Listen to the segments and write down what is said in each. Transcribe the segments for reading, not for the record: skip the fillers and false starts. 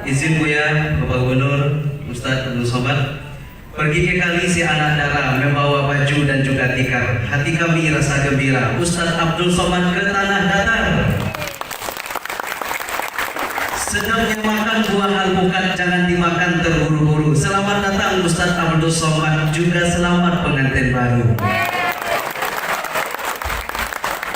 Izin Buya, Bapak Gubernur, Ustadz Abdul Somad, pergi ke kali si anak darah membawa baju dan juga tikar. Hati kami rasa gembira. Ustadz Abdul Somad ke tanah datar. Sedangnya makan buah alpukat jangan dimakan terburu-buru. Selamat datang Ustadz Abdul Somad, juga selamat pengantin baru.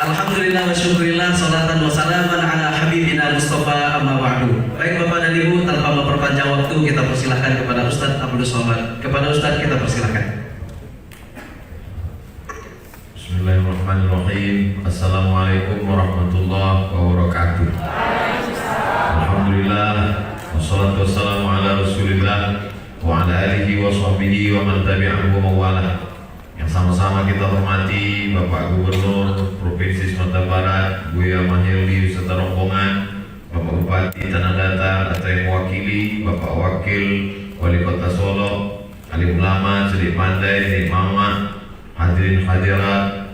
Alhamdulillah wa syukurillah, salatan wa salaman ala habibina Mustafa amma ba'du. Baik Bapak dan Ibu, tanpa memperpanjang waktu, kita persilahkan kepada Ustadz Abdul Somad. Kepada Ustadz kita persilahkan. Bismillahirrahmanirrahim. Assalamualaikum warahmatullahi wabarakatuh. Alhamdulillah, wassalatu wassalamu ala rasulillah wa ala alihi wa sahbihi wa man tabi'ahu wa mawalah. Yang sama-sama kita hormati Bapak Gubernur Provinsi Sumatera Barat, Buya Mahildi beserta rombongan, Bapak Bupati Tanah Datar atau yang mewakili, Bapak Wakil Wali Kota Solo, alim ulama, celik pandai, imamah, hadirin hadirat,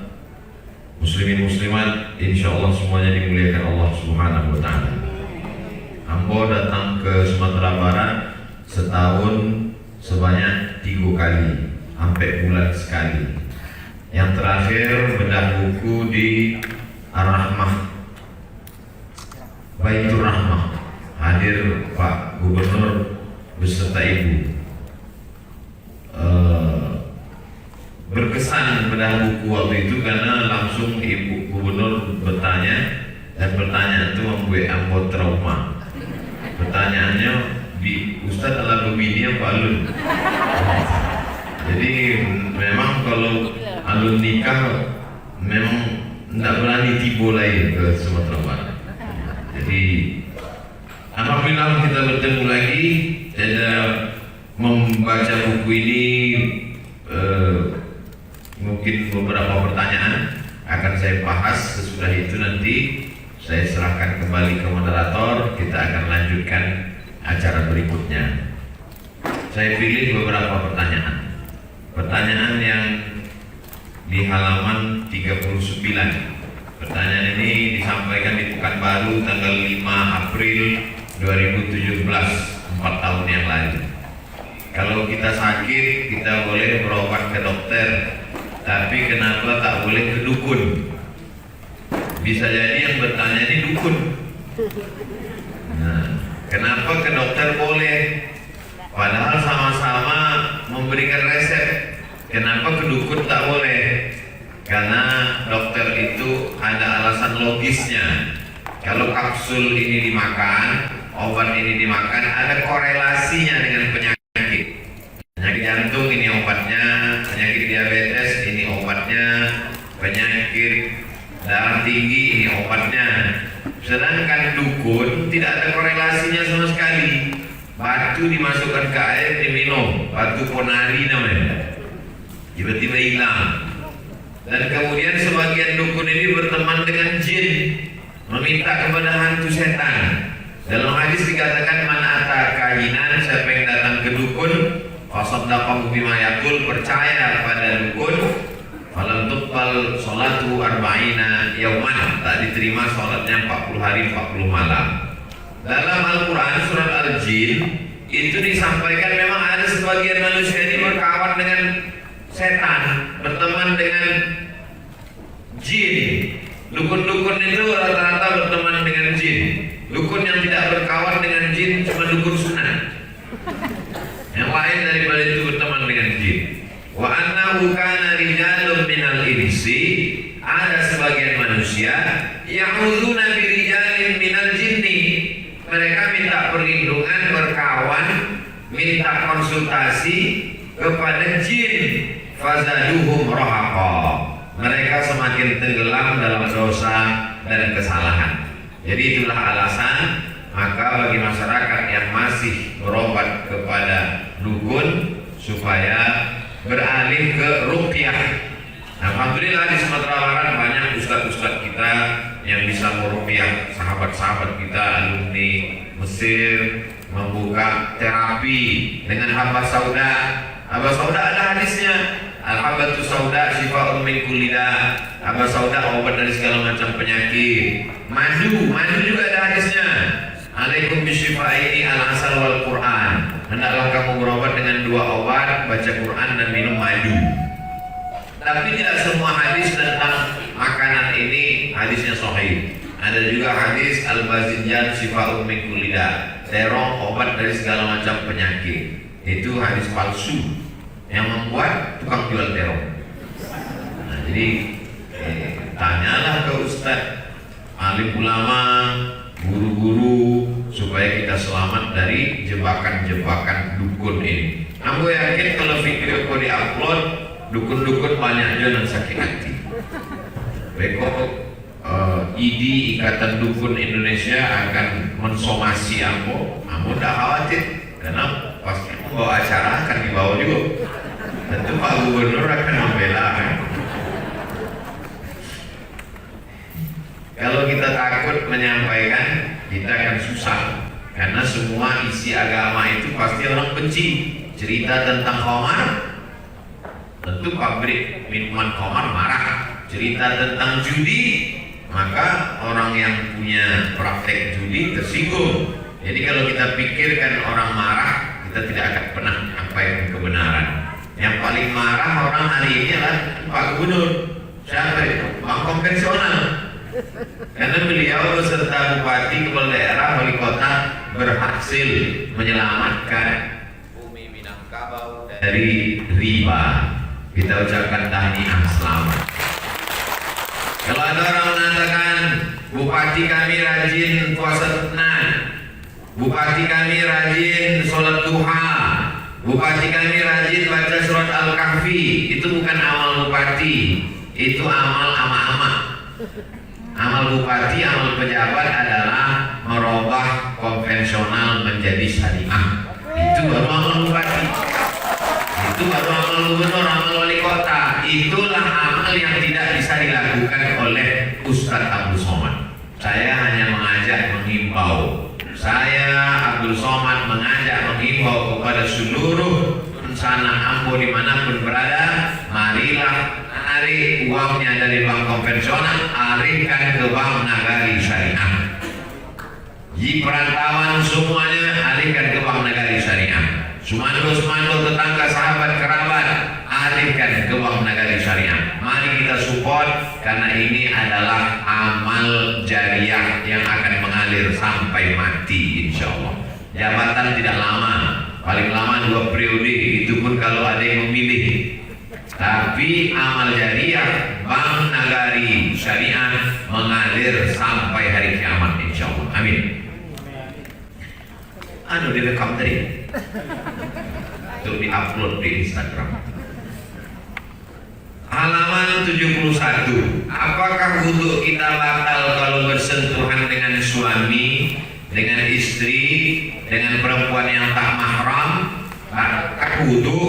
muslimin muslimat, insya Allah semuanya dimuliakan Allah Subhanahu wa Ta'ala. Ambo datang ke Sumatera Barat setahun sebanyak 3 kali, sampai bulan sekali. Yang terakhir bedah buku di Ar-Rahmah, Baitur Rahmah, hadir Pak Gubernur beserta Ibu. Berkesan bedah buku waktu itu karena langsung Ibu Gubernur bertanya, dan pertanyaan itu membuat ambo trauma. Pertanyaannya, di Ustadz ala begini apa alun? Jadi memang kalau alun nikah memang tidak berani tiba lain ke Sumatera Barat. Jadi alhamdulillah kita bertemu lagi. Saya membaca buku ini, mungkin beberapa pertanyaan akan saya bahas. Sesudah itu nanti saya serahkan kembali ke moderator. Kita akan lanjutkan acara berikutnya. Saya pilih beberapa pertanyaan. Pertanyaan yang di halaman 39. Pertanyaan ini disampaikan di Pekanbaru tanggal 5 April 2017, 4 tahun yang lalu. Kalau kita sakit, kita boleh berobat ke dokter, tapi kenapa tak boleh ke dukun? Bisa jadi yang bertanya ini dukun. Nah, kenapa ke dokter boleh? Padahal sama-sama memberikan resep. Kenapa ke dukun tak boleh? Karena dokter itu ada alasan logisnya. Kalau kapsul ini dimakan, obat ini dimakan, ada korelasinya dengan penyakit. Penyakit jantung ini obatnya, penyakit diabetes ini obatnya, penyakit darah tinggi ini obatnya. Sedangkan dukun tidak ada korelasinya sama sekali. Batu dimasukkan ke air diminum, batu ponari namanya, tiba-tiba hilang. Dan kemudian sebagian dukun ini berteman dengan jin, meminta kepada hantu setan. Dalam hadis dikatakan, man ata kahinan, siapa yang datang ke dukun, fasaddaqahu bima yaqul, percaya pada dukun, falam tuqbal sholatu arba'ina yauman, tak diterima sholatnya 40 hari 40 malam. Dalam Al-Quran surat Al-Jin itu disampaikan memang ada sebagian manusia ini berkawan dengan setan, berteman dengan jin. Dukun-dukun itu rata-rata berteman dengan jin. Dukun yang tidak berkawan dengan jin cuma dukun sunat. Yang lain daripada itu berteman dengan jin. Wa annahu kana rijalun minal insi, ada sebagian manusia ya'udzuna bi rijalin minal jinni. Mereka minta perlindungan, berkawan, minta konsultasi kepada jin. Fazaduhum rahaqa, mereka semakin tenggelam dalam dosa dan kesalahan. Jadi itulah alasan maka bagi masyarakat yang masih berobat kepada dukun supaya beralih ke ruqyah. Alhamdulillah di Sumatera Barat banyak ustadz-ustadz kita yang bisa meruqyah sahabat-sahabat kita alumni Mesir, membuka terapi dengan haba sauda. Haba sauda ada hadisnya, al-habatu sauda syifa'un min kulli da. Haba sauda obat dari segala macam penyakit. Madu juga ada hadisnya. Alaikum bisyifaini al-asal wal Quran. Hendaklah kamu berobat dengan 2 obat, baca Quran dan minum madu. Tapi tidak semua hadis tentang makanan ini hadisnya sahih. Ada juga hadis al-bazinjan syifaa'un min kulli da', terong obat dari segala macam penyakit. Itu hadis palsu yang membuat tukang jual terong. Nah, jadi tanyalah ke ustaz, alim ulama, guru-guru, supaya kita selamat dari jebakan-jebakan dukun ini. Aku yakin kalau video kau diupload, dukun-dukun banyak juga yang sakit hati. Bekok ID Ikatan Dukun Indonesia akan mensomasi Ambo tidak khawatir, karena pasti membawa acara akan dibawa juga. Tentu Pak Gubernur akan membela. Kalau kita takut menyampaikan, kita akan susah, karena semua isi agama itu pasti orang benci. Cerita tentang khamar, tentu pabrik minuman khamar marah. Cerita tentang judi, maka orang yang punya praktek judi tersinggung. Jadi kalau kita pikirkan orang marah, kita tidak akan pernah menyampaikan kebenaran. Yang paling marah orang hari ini adalah Pak Gubernur. Siapa itu? Bank konvensional. Karena beliau beserta bupati, kepala daerah, wali kota berhasil menyelamatkan bumi Minangkabau dari riba. Kita ucapkan tahniah selamat. Kalau ada orang mengatakan bupati kami rajin puasa sunnah, bupati kami rajin sholat duha, bupati kami rajin baca surat Al-Kahfi, itu bukan amal bupati, itu amal ama-ama. Amal bupati, amal pejabat adalah merubah konvensional menjadi syariah. Itu baru amal bupati. Itu baru amal gubernur, amal wali kota. Itulah amal yang tidak bisa dilakukan oleh Ustadz Abdul Somad. Saya hanya mengajak menghimbau. Saya Abdul Somad mengajak menghimbau kepada seluruh sanak Ambo dimanapun berada, marilah tarik uangnya dari bank konvensional, alihkan ke bank nagari syariah. Di perantauan semuanya alihkan ke bank nagari syariah. Sumando tetangga, sahabat, kerabat, alihkan ke bank nagari syariah. Mari kita support, karena ini adalah amal jariah yang akan mengalir sampai mati insya Allah. Jabatan tidak lama, paling lama 2 periode, itu pun kalau ada yang memilih. Tapi amal jariah bank nagari syariah mengalir sampai hari kiamat insya Allah. Amin. Direkam tadi untuk diupload di Instagram. Halaman 71. Apakah wudhu kita batal kalau bersentuhan dengan suami, dengan istri, dengan perempuan yang tak mahram? Batal wudhu?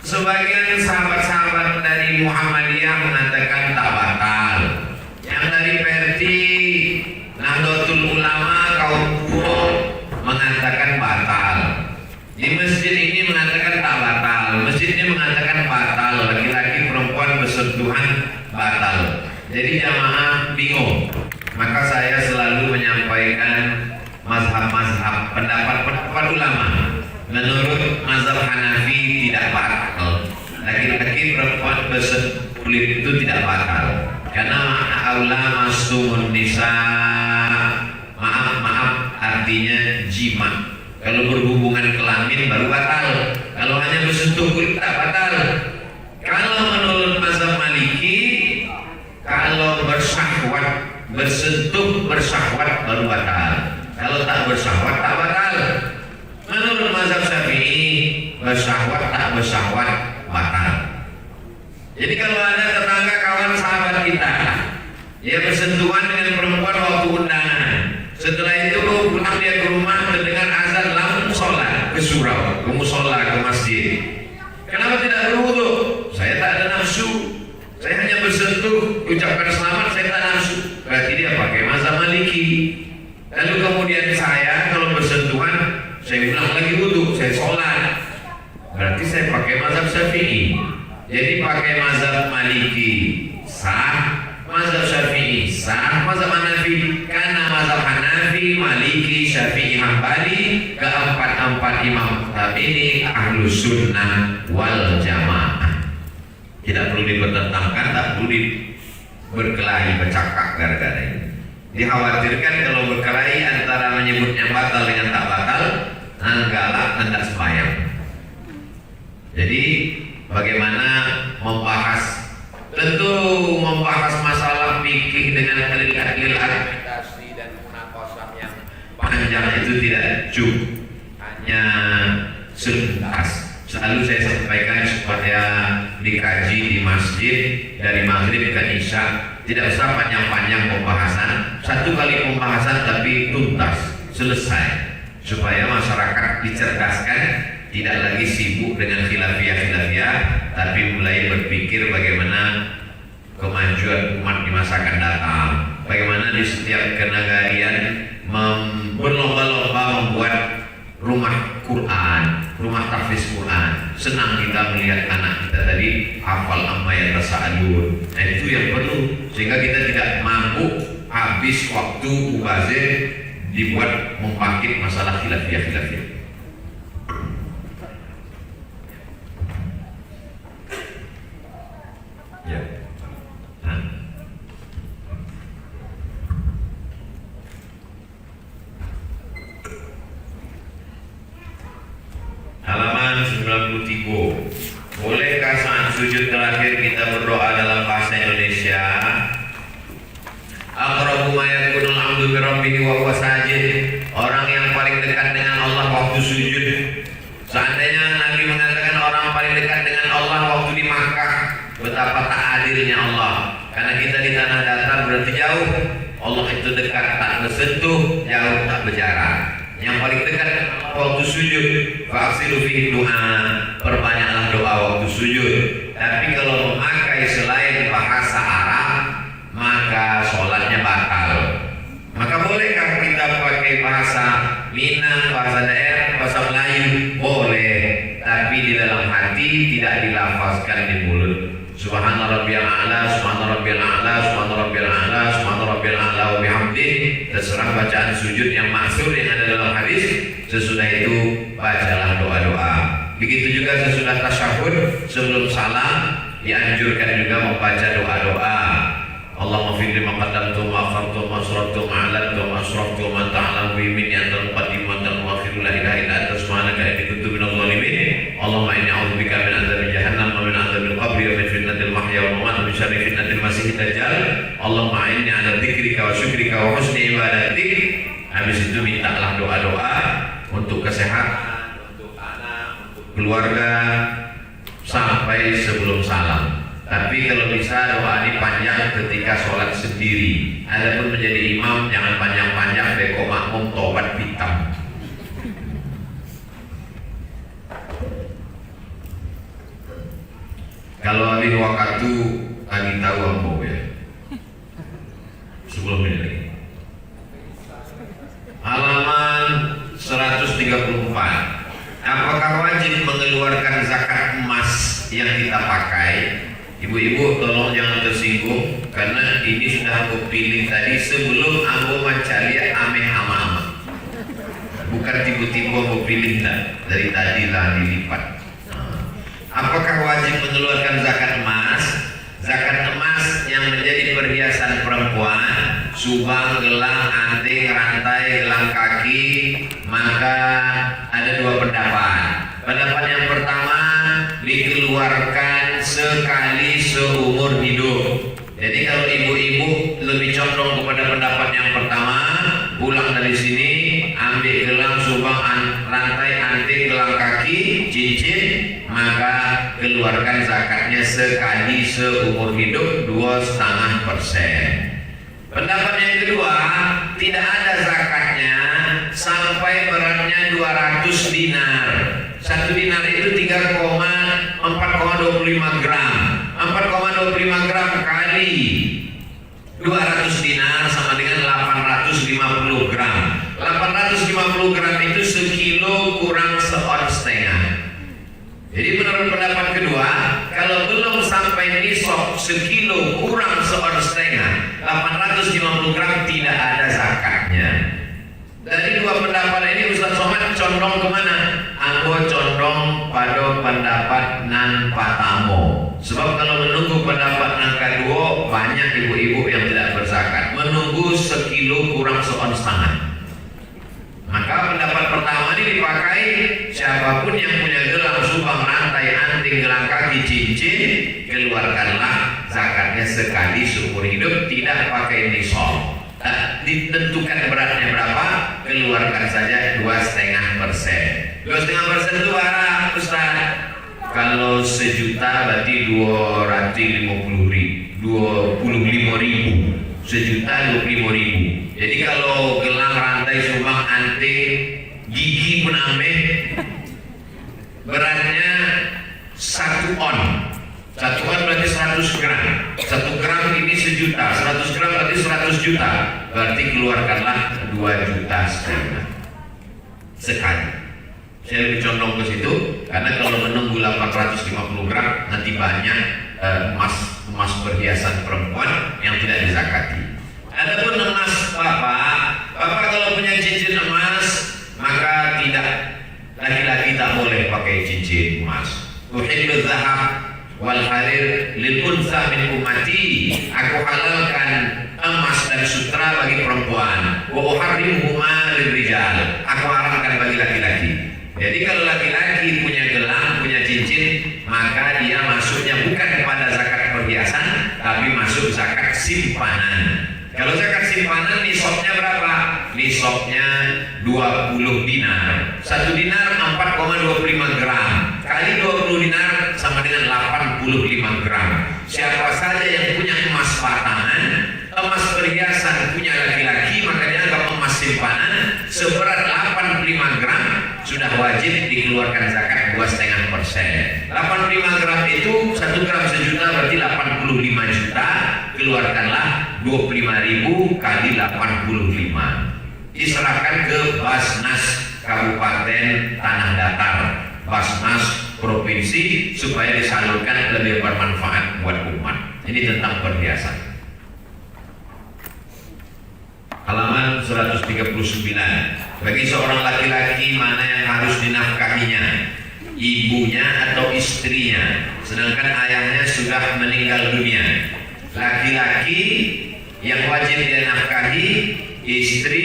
Sebagian sahabat-sahabat dari Muhammadiyah mengatakan tak batal. Yang dari Perti, Nahdlatul Ulama, kaum buruh mengatakan batal. Di masjid ini mengatakan tak batal. Masjidnya mengatakan batal. Laki-laki perempuan bersentuhan batal. Jadi jamaah bingung. Maka saya selalu menyampaikan mazhab-mazhab, pendapat-pendapat ulama. Menurut mazhab Hanafi tidak batal. Laki-laki perempuan bersentuhan kulit itu tidak batal. Karena aula masumun nisa, maaf artinya jima. Kalau berhubungan kelamin baru batal. Kalau hanya bersentuh kulit tak batal. Kalau menurut mazhab Maliki, kalau bersentuh bersahwat baru batal. Kalau tak bersahwat tak batal. Menurut mazhab Syafi'i, bersahwat tak bersahwat batal. Jadi kalau ada tetangga kawan sahabat kita, dia bersentuhan dengan perempuan waktu undangan, setelah itu pulang dia ke rumah mendengar azan, langsung sholat ke surau, ke musola, ke masjid. Kenapa tidak berwudu? Saya tak ada nafsu. Saya hanya bersentuh, ucapkan selamat, saya tak nafsu. Berarti dia pakai mazhab Maliki. Lalu kemudian saya kalau bersentuhan, saya ulang lagi wudu, saya sholat. Berarti saya pakai mazhab Syafi'i. Jadi pakai mazhab Maliki sah, mazhab Syafi'i sah, mazhab Hanafi karena mazhab Hanafi, Maliki, Syafi'i, Hambali, keempat-empat imam ini ahlus sunnah wal jamaah. Tidak perlu dipertentangkan, tak perlu berkelahi bercakap gara-gara ini. Dikhawatirkan kalau berkelahi antara menyebut yang batal dengan tak batal, galak hendak sembahyang. Jadi bagaimana membahas, tentu membahas masalah fikih dengan kelihat argumentasi dan munaqashah yang panjang itu tidak cukup, hanya selintas. Selalu saya sampaikan supaya dikaji di masjid dari maghrib ke isya, tidak usah panjang-panjang pembahasan, satu kali pembahasan tapi tuntas, selesai, supaya masyarakat dicerdaskan, tidak lagi sibuk dengan khilafiyah, tapi mulai berpikir bagaimana kemajuan umat di masa akan datang, bagaimana di setiap kenegarian berlomba-lomba membuat rumah Quran, rumah tahfiz Quran. Senang kita melihat anak kita tadi hafal amma yang tasa'alun. Nah, itu yang perlu, sehingga kita tidak mampu habis waktu mubazir dibuat membangkit masalah khilafiyah. Ya. Halaman 93. Bolehkah saat sujud terakhir kita berdoa dalam bahasa Indonesia? Aqrabu ma yakunul 'abdu bi rabbih wa huwa sajid. Orang yang paling dekat dengan Allah waktu sujud. Seandainya Nabi mengatakan orang paling dekat dengan Allah waktu di Makkah, betapa tak adilnya Allah. Karena kita di tanah datar berarti jauh. Allah itu dekat tak bersentuh, jauh tak berjarak. Yang paling dekat waktu sujud, fa'ksilu fihi du'a, perbanyaklah doa waktu sujud. Tapi kalau memakai selain bahasa Arab, maka sholatnya batal. Maka bolehkah kita pakai bahasa Minang, bahasa daerah, bahasa Melayu? Boleh, tapi di dalam hati tidak dilafazkan di mulut. Subhana rabbiyal a'la, subhana rabbiyal a'la, subhana rabbiyal a'la, subhana rabbiyal a'la wa bihamdih. Terserah bacaan sujud yang maksud yang ada dalam hadis. Sesudah itu bacalah doa-doa. Begitu juga sesudah tasyahud, sebelum salam dianjurkan juga membaca doa-doa. Allahumma fir lima qaddamtu wa akhartu wa asrartu wa a'lantu wa asraftu wa ta'lamu bi minni antal muqaddim wa antal muakhir la ilaha illa anta subhanaka inni kuntu minadh dhalimin. Allahumma inni a'udzubika min adzabi jahannam wa min adzabil qabri wa min fitnatil mahya wal mamat wa min syarri fitnatil masiihid dajjal. Allahumma inni 'ala dzikrika wa syukrika wa husni ibadatik. Habis itu mintalah doa-doa untuk kesehatan, untuk anak, untuk keluarga sampai sebelum salam. Tapi kalau bisa doa ini panjang ketika sholat sendiri. Adapun menjadi imam jangan panjang-panjang, beko makmum tobat hitam. Kalau alih waktu lagi tahu apa ya? Sebelum ini lagi. Halaman 134. Apakah wajib mengeluarkan zakat emas yang kita pakai? Ibu-ibu tolong jangan tersinggung, karena ini sudah aku pilih tadi sebelum aku mencari ameh ama-ama. Bukan tiba-tiba aku pilih dari tadi lah dilipat. Apakah wajib mengeluarkan zakat emas? Zakat emas yang menjadi perhiasan perempuan, subang, gelang, anting, rantai, gelang kaki, maka ada dua pendapat. Pendapat yang pertama, dikeluarkan sekali seumur hidup. Jadi kalau ibu-ibu lebih condong kepada pendapat yang pertama, pulang dari sini ambil gelang, subang, rantai, anting, gelang kaki, cincin, maka keluarkan zakatnya sekali seumur hidup 2,5%. Pendapat yang kedua, tidak ada zakatnya sampai beratnya 200 dinar. 1 dinar itu 4,25 gram. 4,25 gram kali 200 dinar sama dengan 850 gram. 850 gram itu sekilo kurang seon setengah. Jadi menurut pendapat kedua, Kalau belum sampai nisab sekilo kurang seon setengah, 850 gram tidak ada zakatnya. Dari dua pendapat ini Ustaz Somad condong kemana? Aku condong pada pendapat nan patamo. Sebab kalau menunggu pendapat nan kedua, banyak ibu-ibu yang tidak berzakat. Menunggu sekilo kurang seon setengah. Maka pendapat pertama ini dipakai siapapun yang punya gelang, subang, rantai, anting, gelang kaki, cincin, keluarkanlah zakatnya sekali seumur hidup, tidak pakai nisab. Ditentukan beratnya berapa, keluarkan saja 2,5%. 2,5% itu berapa Ustaz? Kalau sejuta berarti 255.000, 25.000. Sejuta 25.000. Jadi kalau gelang, rantai, subang, anting, gigi pun ambil, beratnya 1 on. 1 on berarti 100 gram. 1 gram ini sejuta. 100 gram berarti 100 juta. Berarti keluarkanlah 2,5 juta sekali. Saya lebih condong ke situ karena kalau menunggu 850 gram nanti banyak emas perhiasan perempuan yang tidak dizakati. Adapun emas bapak kalau punya cincin emas maka tidak, laki-laki tak boleh pakai cincin emas. Uhillu dzahab wal harir lil unsa min ummati. Aku halalkan emas dan sutra bagi perempuan. Wa uharrimuhuma lil rijal. Aku haramkan bagi laki-laki. Jadi kalau laki-laki punya gelang, punya cincin, maka dia masuknya bukan kepada zakat perhiasan, tapi masuk zakat simpanan. Kalau zakat simpanan nisabnya berapa? Nisabnya 20 dinar. 1 dinar 4,25 gram. Kali 20 dinar sama dengan 85 gram. Siapa saja yang punya emas batangan, emas perhiasan punya laki-laki, maka dia anggap emas simpanan seberat 85 gram sudah wajib dikeluarkan zakat 2,5%. 85 gram itu 1 gram sejuta berarti 85 juta. Keluarkanlah 25.000 kali 85. Diserahkan ke Basnas Kabupaten Tanah Datar, Basnas Provinsi, supaya disalurkan lebih bermanfaat buat umat. Ini tentang perhiasan. Halaman 139. Bagi seorang laki-laki mana yang harus dinafkahinya, ibunya atau istrinya, sedangkan ayahnya sudah meninggal dunia. Laki-laki yang wajib dia nafkahi, istri,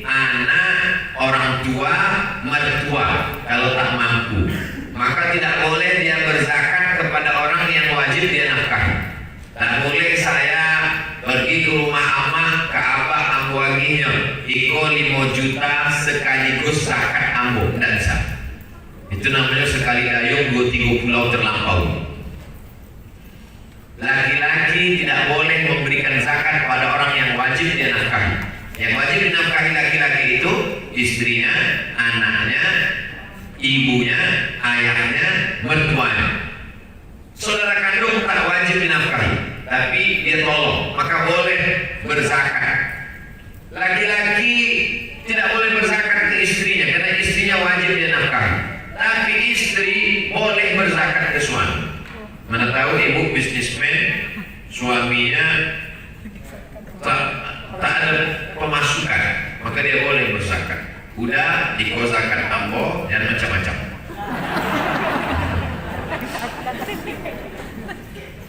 anak, orang tua, mertua kalau tak mampu. Maka tidak boleh dia berzakat kepada orang yang wajib dia nafkahi. Tak boleh saya pergi ke rumah amah, ke abah ambo aginya, iko 5 juta sekaligus zakat ambo, tidak bisa. Itu namanya sekali dayung 2-3 pulau terlampau. Laki-laki tidak boleh memberikan zakat pada orang yang wajib dia nafkahi. Yang wajib dinafkahi laki-laki itu istrinya, anaknya, ibunya, ayahnya, mertuanya. Saudara kandung tak wajib dinafkahi, tapi dia tolong, maka boleh berzakat. Laki-laki tidak boleh berzakat ke istrinya karena istrinya wajib dia nafkahi, tapi istri boleh berzakat ke suami. Mana tahu ibu bisnismen, suaminya tak ada pemasukan, maka dia boleh berzakat. Udah dikozakan ambo dan macam-macam.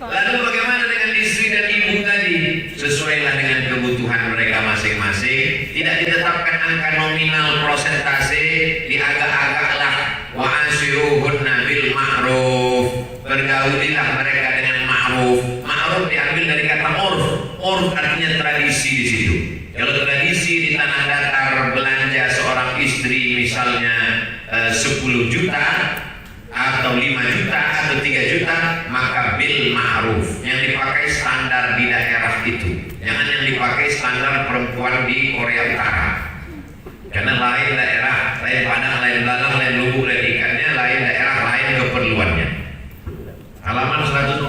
Lalu bagaimana dengan istri dan ibu tadi? Sesuailah dengan kebutuhan mereka masing-masing. Tidak ditetapkan angka nominal persentase, diagak-agaklah. Wa asyiruhunna bil ma'ruf. Bergaulilah mereka dengan ma'ruf. Ma'ruf diambil dari kata urf. Urf artinya tradisi di situ. Kalau tradisi di tanah datar belanja seorang istri misalnya 10 juta atau 5 juta atau 3 juta, maka bil ma'ruf yang dipakai standar di daerah itu. Jangan yang dipakai standar perempuan di Korea Utara. Karena lain daerah, lain Padang, lain Belalang, lain Lubuk, lain ikannya, lain daerah, lain keperluannya. Halaman 145.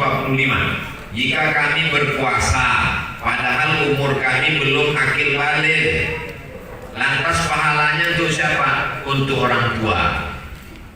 Jika kami berpuasa padahal umur kami belum akil balik, lantas pahalanya untuk siapa? Untuk orang tua.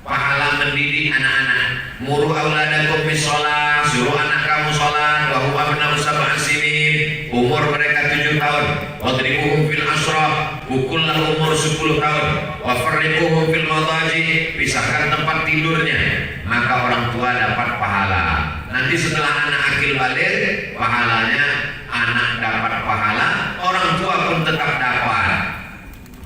Pahala mendidik anak-anak. muru auladakum bis shalah, suruh anak kamu salat, wa hum abna'u sab'an sinin, umur mereka 7 tahun, wadribuhum fil asrah, pukullah umur 10 tahun, wa farriquhum fil madaji, pisahkan tempat tidurnya, maka orang tua dapat pahala. Nanti setelah anak akil balik, pahalanya anak dapat pahala, orang tua pun tetap dapat.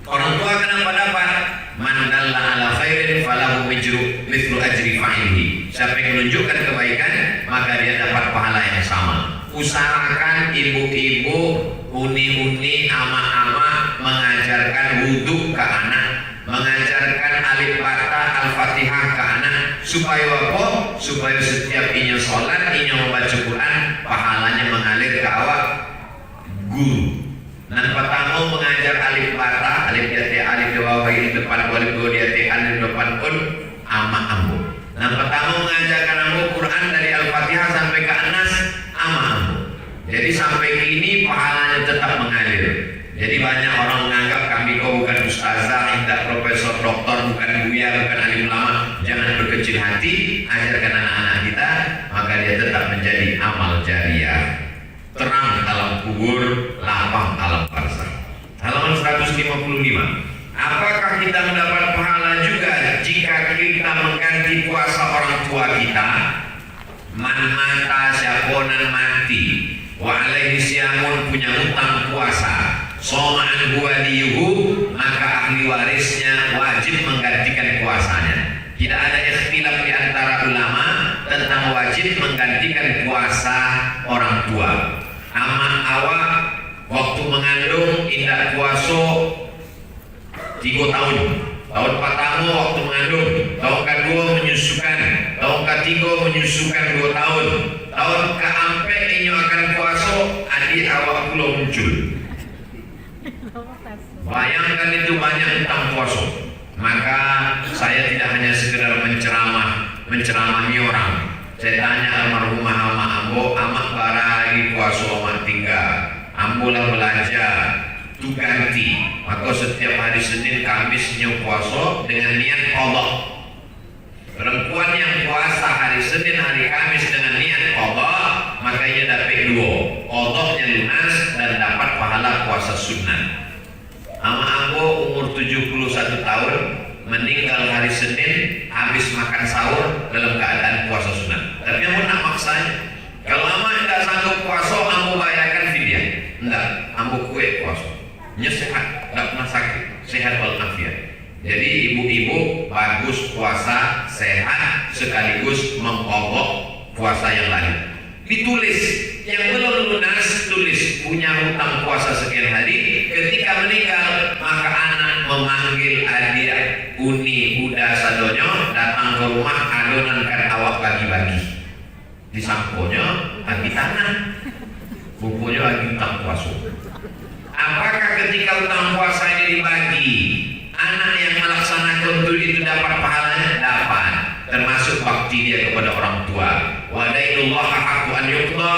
Orang tua kenapa dapat? Man dalla ala khairin falahu mithlu ajri fa'ilihi. Siapa yang menunjukkan kebaikan, maka dia dapat pahala yang sama. Usahakan ibu-ibu, uni-uni, ama-ama mengajarkan wudhu ke anak, mengajarkan alif bata al-fatihah ke anak, supaya apa? Supaya setiap inyo sholat, inyo membaca Quran, pahalanya mengalir ke awak guru. Dan pertama mengajar alif bata, alif yati, alif bawah ini depan, alif dua yati, alif depan pun ama ambu. Dan pertama mengajarkan ambu Quran dari al-fatihah sampai ke anas ama ambu. Jadi sampai kini pahalanya tetap mengalir. Jadi banyak orang menganggap kami kau bukan ustazah, tidak profesor, doktor, bukan buya, bukan alim ulama. Jangan berkecil hati, ajarkan anak-anak kita, maka dia tetap menjadi amal jariah. Terang alam kubur, lapang alam barzakh. Halaman 155. Apakah kita mendapat pahala juga jika kita mengganti puasa orang tua kita? Man mata syaponan mati, wa alaihi siyamun, punya utang puasa, soma'an waliyuhu, maka ahli warisnya wajib menggantikan puasanya. Tidak ada ikhtilaf di antara ulama tentang wajib menggantikan puasa orang tua. Ama awak waktu mengandung indah puasa 3 tahun. Tahun pertama waktu mengandung, tahun kedua menyusukan, tahun ketiga menyusukan 2 tahun. Tahun keempat ini akan puasa, adik awak pula muncul. Bayangkan itu banyak utang puasa. Maka saya tidak hanya sekedar menceramahi orang. Saya tanya almarhumah ama ambo, amak baragi puasa amak tinggal, ambo lah belajar, tu ganti. Maka setiap hari Senin, Kamis nyu puasa dengan niat qadha. Perempuan yang puasa hari Senin, hari Kamis dengan niat qadha, maka ia dapat 2, qadhanya lunas dan dapat pahala puasa sunnah. Ama ambo umur 71 tahun, meninggal hari Senin, habis makan sahur dalam keadaan puasa sunnah. Tapi ambo nak maksanya, kalau ama tidak sanggup puasa, ambo bayarkan fidyah. Enggak, ambo kuat puasa. Sehat, tidak pernah sakit, sehat walafiat. Jadi ibu-ibu bagus puasa sehat sekaligus mengqadha puasa yang lain. Ditulis, yang belum lunas tulis punya hutang puasa sekian hari. Ketika meninggal, maka anak memanggil adik uni budak sadonyo datang ke rumah, adonan kan awak bagi-bagi. Disangkonya bagi tanah, bukunya lagi hutang puasa. Apakah ketika hutang puasa ini dibagi, anak yang melaksanakan itu dapat pahalanya? Dapat, termasuk bakti dia kepada orang tua. Wa dainullah haqqu an yuqda,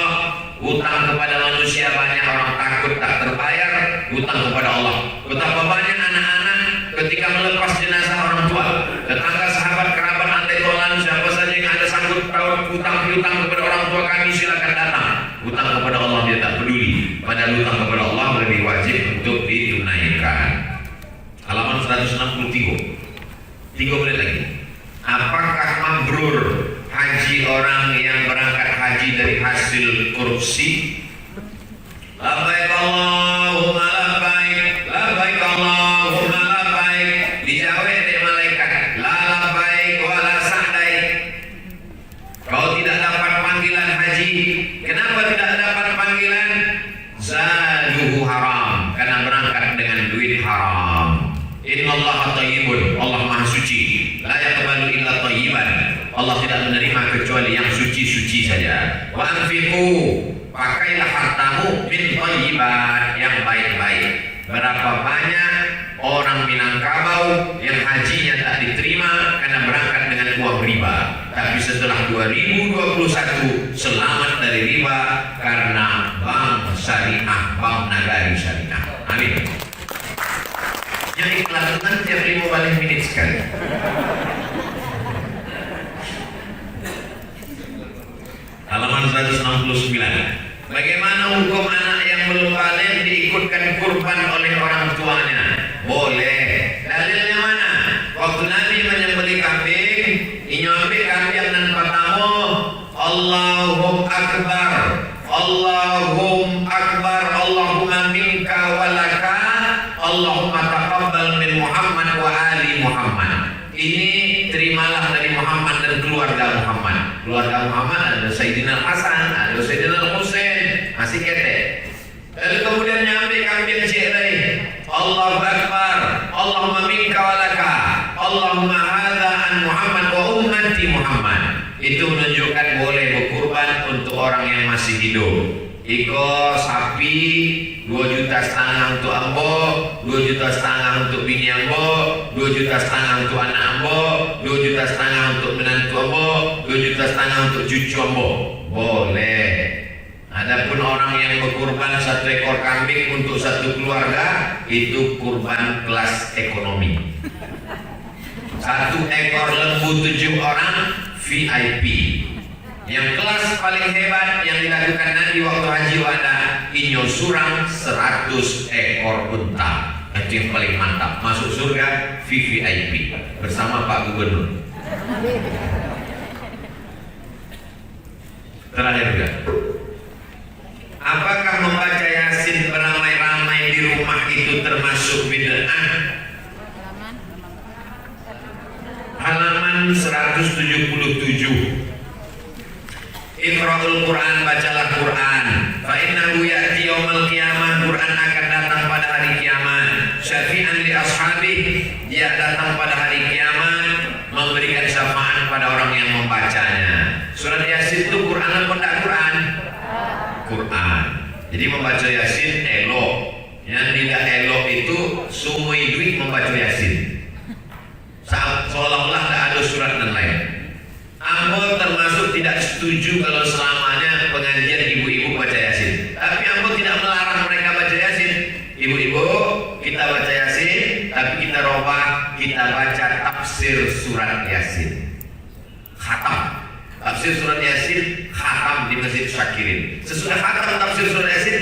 hutang kepada manusia banyak orang takut tak terbayar, hutang kepada Allah. Betapa banyak anak-anak ketika melepas jenazah orang tua, tetangga, sahabat, kerabat, antek tolan, siapa saja yang ada sanggup hutang kepada orang tua kami, silakan datang. Hutang kepada Allah dia tak peduli, padahal hutang kepada Allah lebih wajib untuk ditunaikan. Halaman 163, 3 menit lagi. Apakah mabrur haji orang yang berangkat haji dari hasil korupsi? Labbaik Allahumma labbaik, labbaik Allahumma labbaik. Dijawab oleh malaikat, la labbaik wa la sa'daik. Kau tidak dapat panggilan haji. Kenapa tidak dapat panggilan? Zaduhu haram, karena berangkat dengan duit haram. Innallaha thayyibun, Allah maha suci. La yaqbalu illa thayyiban, Allah tidak menerima kecuali yang suci-suci saja. Wa anfiqu, pakailah hartamu min thayyibat, yang baik-baik. Berapa banyak orang Minangkabau yang hajinya tak diterima karena berangkat dengan uang riba, tapi setelah 2021 selamat dari riba karena bank syariah, bank nagari syariah. Amin. Yang iklan tiap 15 menit sekali. halaman 169. Bagaimana hukum anak yang belum balik diikutkan kurban oleh orang tuanya? Boleh. Dalilnya mana? Waktu Nabi menyembelih kambing, inyambi kambing dan pertama Allahum Akbar, Allahum Akbar, Allahumma minka walaka, Allahumma taqabbal min Muhammad wa ali Muhammad. Ini terimalah dari Muhammad dan keluarga Muhammad. Keluarga Muhammad ada Sayyidina Hasan, ada Sayyidina Husain, masih kete. Lalu kemudian nyambi kambing cirai. Allahu Akbar, Allahumma minka walaka, Allahumma hadza an Muhammad wa ummati Muhammad. Itu menunjukkan boleh berkurban untuk orang yang masih hidup. Iko sapi 2,5 juta untuk ambo, 2,5 juta untuk bini ambo, 2,5 juta untuk anak ambo, 2,5 juta untuk menantu ambo, 2,5 juta untuk cucu ambo. Boleh. Adapun orang yang berkurban 1 ekor kambing untuk 1 keluarga, itu kurban kelas ekonomi. 1 ekor lembu 7 orang VIP. Yang kelas paling hebat yang dilakukan Nabi waktu haji wada, inyo surang 100 ekor unta. Itu yang paling mantap. Masuk surga VVIP bersama Pak Gubernur. Terakhir juga. Apakah membaca Yasin beramai-ramai di rumah itu termasuk bid'ah? Halaman 177. Iqra'ul Quran, bacalah Quran. Fa innahu ya'ti yaumil qiyamah, Quran akan datang pada hari kiamat. Syafi'an li ashabi, dia datang pada hari kiamat memberikan syafaat pada orang yang membacanya. Surat Yasin itu Quran apa tidak Quran? Quran. Jadi membaca Yasin elok. Yang tidak elok itu sumui duit membaca Yasin. Seolah-olah tidak ada surat dan lain. Ambo termasuk tidak setuju kalau selamanya pengajian ibu-ibu baca Yasin. Tapi Ambo tidak melarang mereka baca Yasin. Ibu-ibu, kita baca Yasin, tapi kita robah, kita baca tafsir surat Yasin. Khatam. Tafsir surat Yasin khatam di Masjid Syakirin. Sesudah khatam tafsir surat Yasin,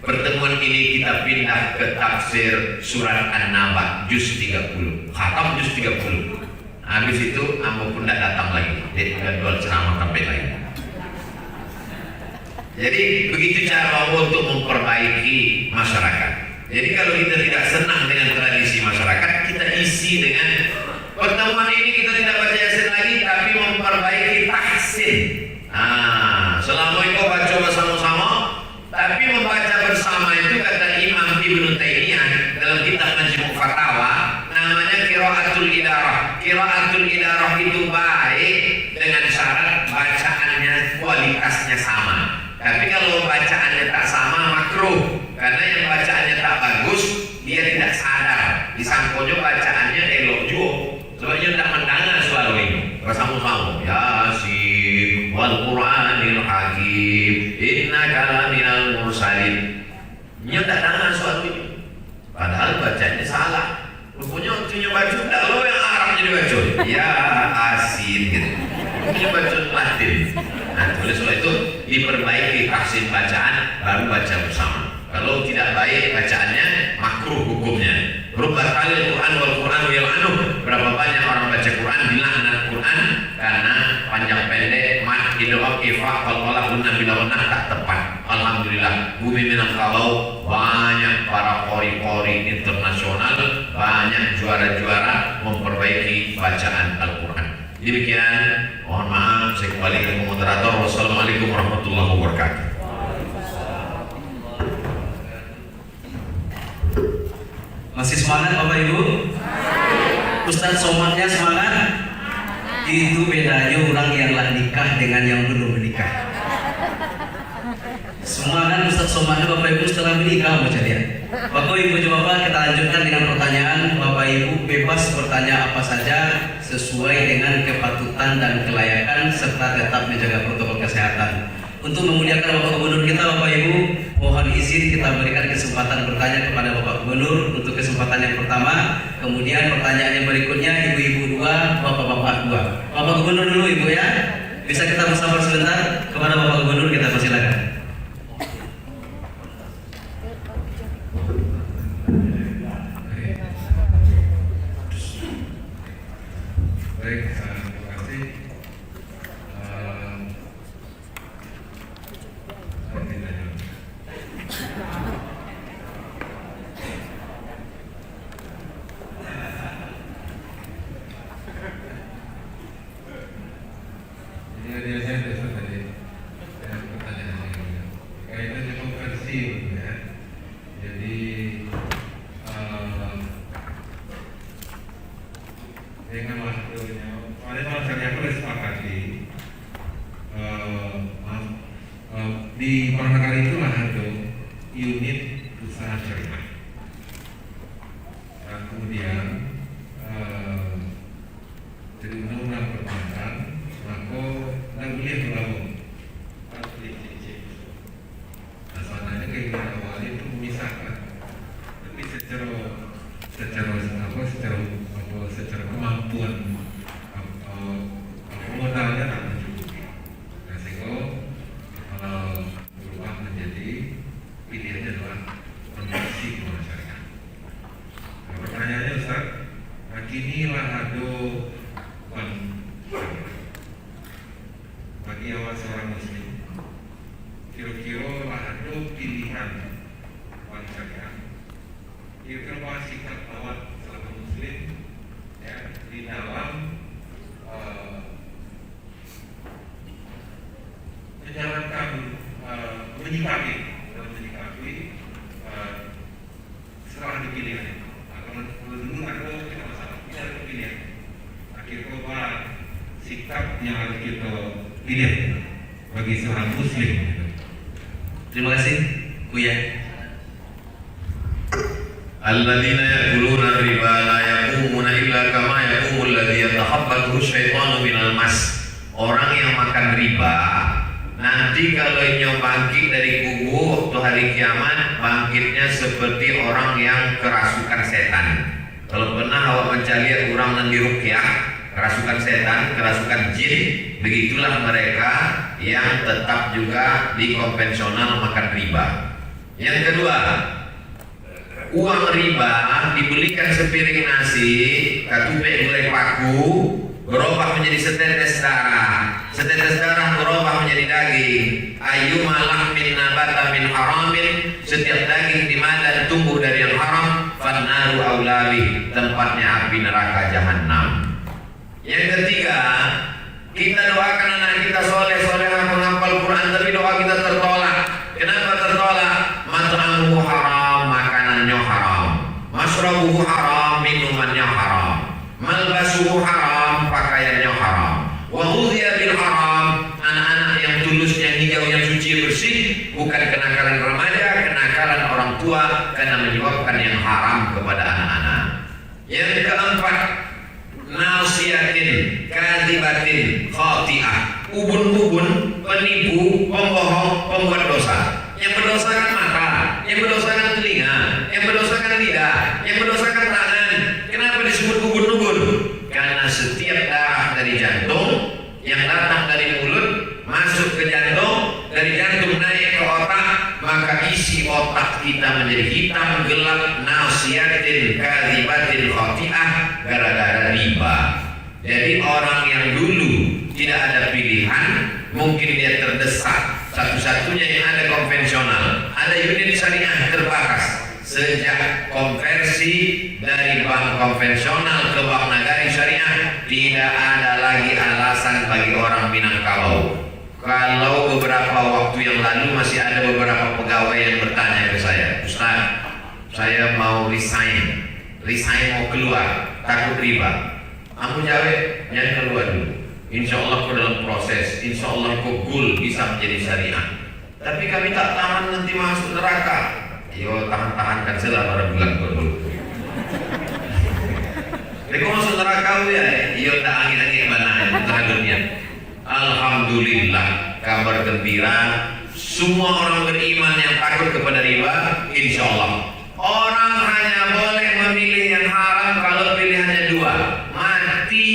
pertemuan ini kita pindah ke tafsir surat An-Naba juz 30. Khatam juz 30. Habis itu Ambo pun tidak datang lagi. Jadi tidak jual ceramah sampai lagi. Jadi begitu cara Ambo untuk memperbaiki masyarakat. Jadi kalau kita tidak senang dengan tradisi masyarakat, kita isi dengan pertemuan ini kita tidak baca Yasin lagi, tapi memperbaiki tahsin. Selama itu baca bersama-sama, tapi membaca bersama itu kata Imam Ibnu Taimiyah dalam kitab Majmu' Fatawa, namanya qiraatul idarah. Qiraatul idarah itu baik dengan syarat bacaannya kualitasnya sama. Tapi kalau bacaannya tak sama makruh, karena yang bacaannya tak bagus dia tidak sadar. Disangkonya bacaannya elok juga, sebabnya tidak mendengar suara ini. Bersama-sama Yasin wal Qur'anil Hakim innaka laminal mursalin. Dia tidak dengar suara ini. Padahal bacanya salah. Rupanya waktunya baca tidak lo yang Arab jadi baca. Ya asin gitu. Ini baca Latin. Nah, oleh sebab itu diperbaiki tahsin bacaan baru baca bersama. Kalau tidak baik bacaannya makruh hukumnya. Rubah kali Quran wal Quran yal'anu. Berapa banyak orang baca Quran dilaknat Quran karena panjang pendek, mat, idgham, ifa, qalqalah, gunnah, bilawannah tak tepat. Alhamdulillah bumi Minangkabau banyak para qori-qori internasional, banyak juara-juara memperbaiki bacaan Al-Quran. Demikian, mohon maaf saya kembali ke moderator. Wassalamualaikum warahmatullahi wabarakatuh. Masih semangat Bapak Ibu? Ustadz Somatnya semangat? Itu bedanya orang yang lah nikah dengan yang belum menikah. Semangat Ustadz Somatnya Bapak Ibu setelah menikah baca dia. Bapak Ibu coba kita lanjutkan dengan pertanyaan. Bapak Ibu bebas bertanya apa saja sesuai dengan kepatutan dan kelayakan serta tetap menjaga protokol kesehatan. Untuk memuliakan Bapak Gubernur kita, Bapak Ibu, mohon izin kita berikan kesempatan bertanya kepada Bapak Gubernur untuk kesempatan yang pertama. Kemudian pertanyaan yang berikutnya ibu-ibu 2, bapak-bapak 2. Bapak Gubernur dulu Ibu ya. Bisa kita bersabar sebentar kepada Bapak Gubernur, kita persilakan. Baik, terima kasih. Jadi saya besok tadi pertanyaan kaitan dengan versi ya. Jadi dengan waktunya, soalnya saya sudah sepakati di Pangandaran itu ada unit usaha syariah. Dan kemudian jadi undang-undang perbankan, maka nggak boleh berlabuh. Asalnya keinginan awalnya itu memisahkan, tapi secara kemampuan modalnya tak mencukupi. Nah, sehingga berubah menjadi pilihannya adalah konversi ke masyarakat. Nah, pertanyaannya Ustaz, kini lahado bagi awak seorang muslim, kira-kira lahado pilihan masyarakat, kira-kira apa sikap awak seorang muslim ya di dalam menjalankan menyikapi setelah dipilih. Kalau dulu ada kita masalah, kita ada pilihan. Akhirnya apa sikap yang harus kita pilih bagi seorang muslim. Terima kasih, Buya. Alladzina ya'kuluna riba la yaqumuna illa kama yaqumul ladzi yatakhabbathu syaitanu minal mas. Orang yang makan riba nanti kalau bangkit dari kubur waktu hari kiamat, bangkitnya seperti orang yang kerasukan setan. Kalau pernah awak mencari orang yang diruqyah, kerasukan setan, kerasukan jin, begitulah mereka yang tetap juga di konvensional makan riba. Yang kedua, uang riba dibelikan sepiring nasi, katupek gulai paku, berubah menjadi setetes darah. Setetes darah berubah menjadi daging. Ayu malah min nabata min haramin. Setiap daging di mana tumbuh dari yang haram, fannaru aulabi, tempatnya api neraka jahanam. Yang ketiga, kita doakan anak kita soleh menghafal Quran, tapi doa kita tertolak. Kenapa tertolak? Mat'amuhu haram, makanannya haram. Masrabuhu haram, minumannya haram. Malbasuhu haram, pakaiannya haram. Wa ghudhiya bil haram, anak-anak yang tulus, yang hijau, yang suci bersih, bukan kenakalan remaja, kenakalan orang tua, karena menyebabkan yang haram kepada anak-anak. Yang keempat, nasiyatin, kadibatin, khati'ah, ubun-ubun, penipu, pembohong, pembuat dosa. Yang berdosakan mata, yang berdosakan telinga, yang berdosakan lidah, yang berdosakan tangan. Kenapa disebut ubun-ubun? Karena setiap darah dari jantung yang datang dari mulut masuk ke jantung, dari jantung naik ke otak, maka isi otak kita menjadi hitam gelap, nasiyatin kadibatin khati'ah, gara-gara riba. Jadi orang yang dulu tidak ada pilihan, mungkin dia terdesak, satu-satunya yang ada konvensional, ada unit syariah terbatas. Sejak konversi dari bank konvensional ke bank nagari syariah, tidak ada lagi alasan bagi orang Minangkabau. Kalau beberapa waktu yang lalu masih ada beberapa pegawai yang bertanya ke saya, Ustaz, saya mau resign mau keluar, takut riba. Aku jawab, jangan keluar dulu. Insya Allah kau dalam proses, insya Allah kau goal bisa menjadi syariah. Tapi kami tak tahan nanti masuk neraka. Yo tahan-tahan kan selama bulan dulu. Jadi kau masuk neraka ya? Yo tak angin-angin mana antara dunia. Alhamdulillah, kabar gembira. Semua orang beriman yang takut kepada riba, insya Allah. Orang hanya boleh memilih yang haram kalau pilihannya dua, mati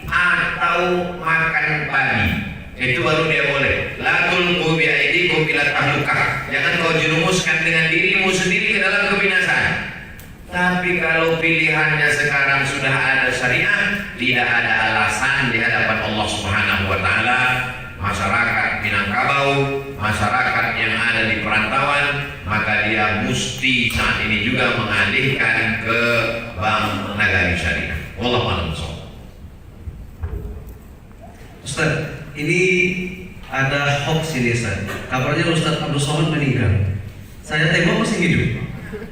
atau makan babi. Itu baru dia boleh. La tulqu bi aydikum ila tahlukah. Jangan kau jerumuskan dengan dirimu sendiri ke dalam kebinasaan. Tapi kalau pilihannya sekarang sudah ada syariat, tidak ada alasan di hadapan Allah Subhanahu wa taala. Masyarakat Minangkabau, masyarakat yang ada di perantauan, maka dia mesti saat ini juga mengalihkan ke Bank Nagari Syariah. Wallahu a'lam bishawab. Ustaz, ini ada hoax ini Ustaz. Kabarnya Ustaz Abdul Somad meninggal. Saya tengok masih hidup.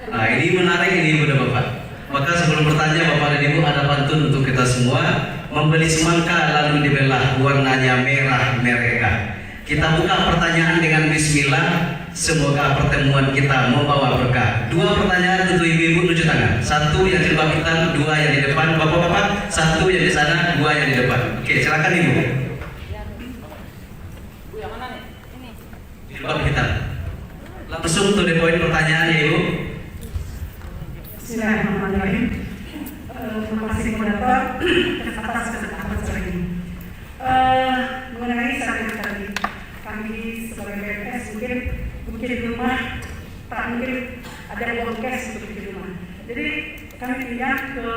Nah, ini menarik ini Ibu dan Bapak. Maka sebelum bertanya Bapak dan Ibu, ada pantun untuk kita semua. Membeli semangka lalu dibelah, warnanya merah mereka. Kita buka pertanyaan dengan bismillah. Semoga pertemuan kita membawa berkah. Dua pertanyaan untuk ibu-ibu, tunjuk tangan. Satu yang di bawah hitam, dua yang di depan. Bapak-bapak, satu yang di sana, dua yang di depan. Oke, silakan Ibu. Yang mana nih? Ini. Di bawah hitam. Langsung to the point pertanyaannya Ibu. Bismillahirrahmanirrahim. Terima kasih moderator atas kesempatan sore ini. Mengenai saran tadi, kami sebagai BPS mungkin di rumah tak mungkin ada uang cash untuk di rumah. Jadi kami pinjam ke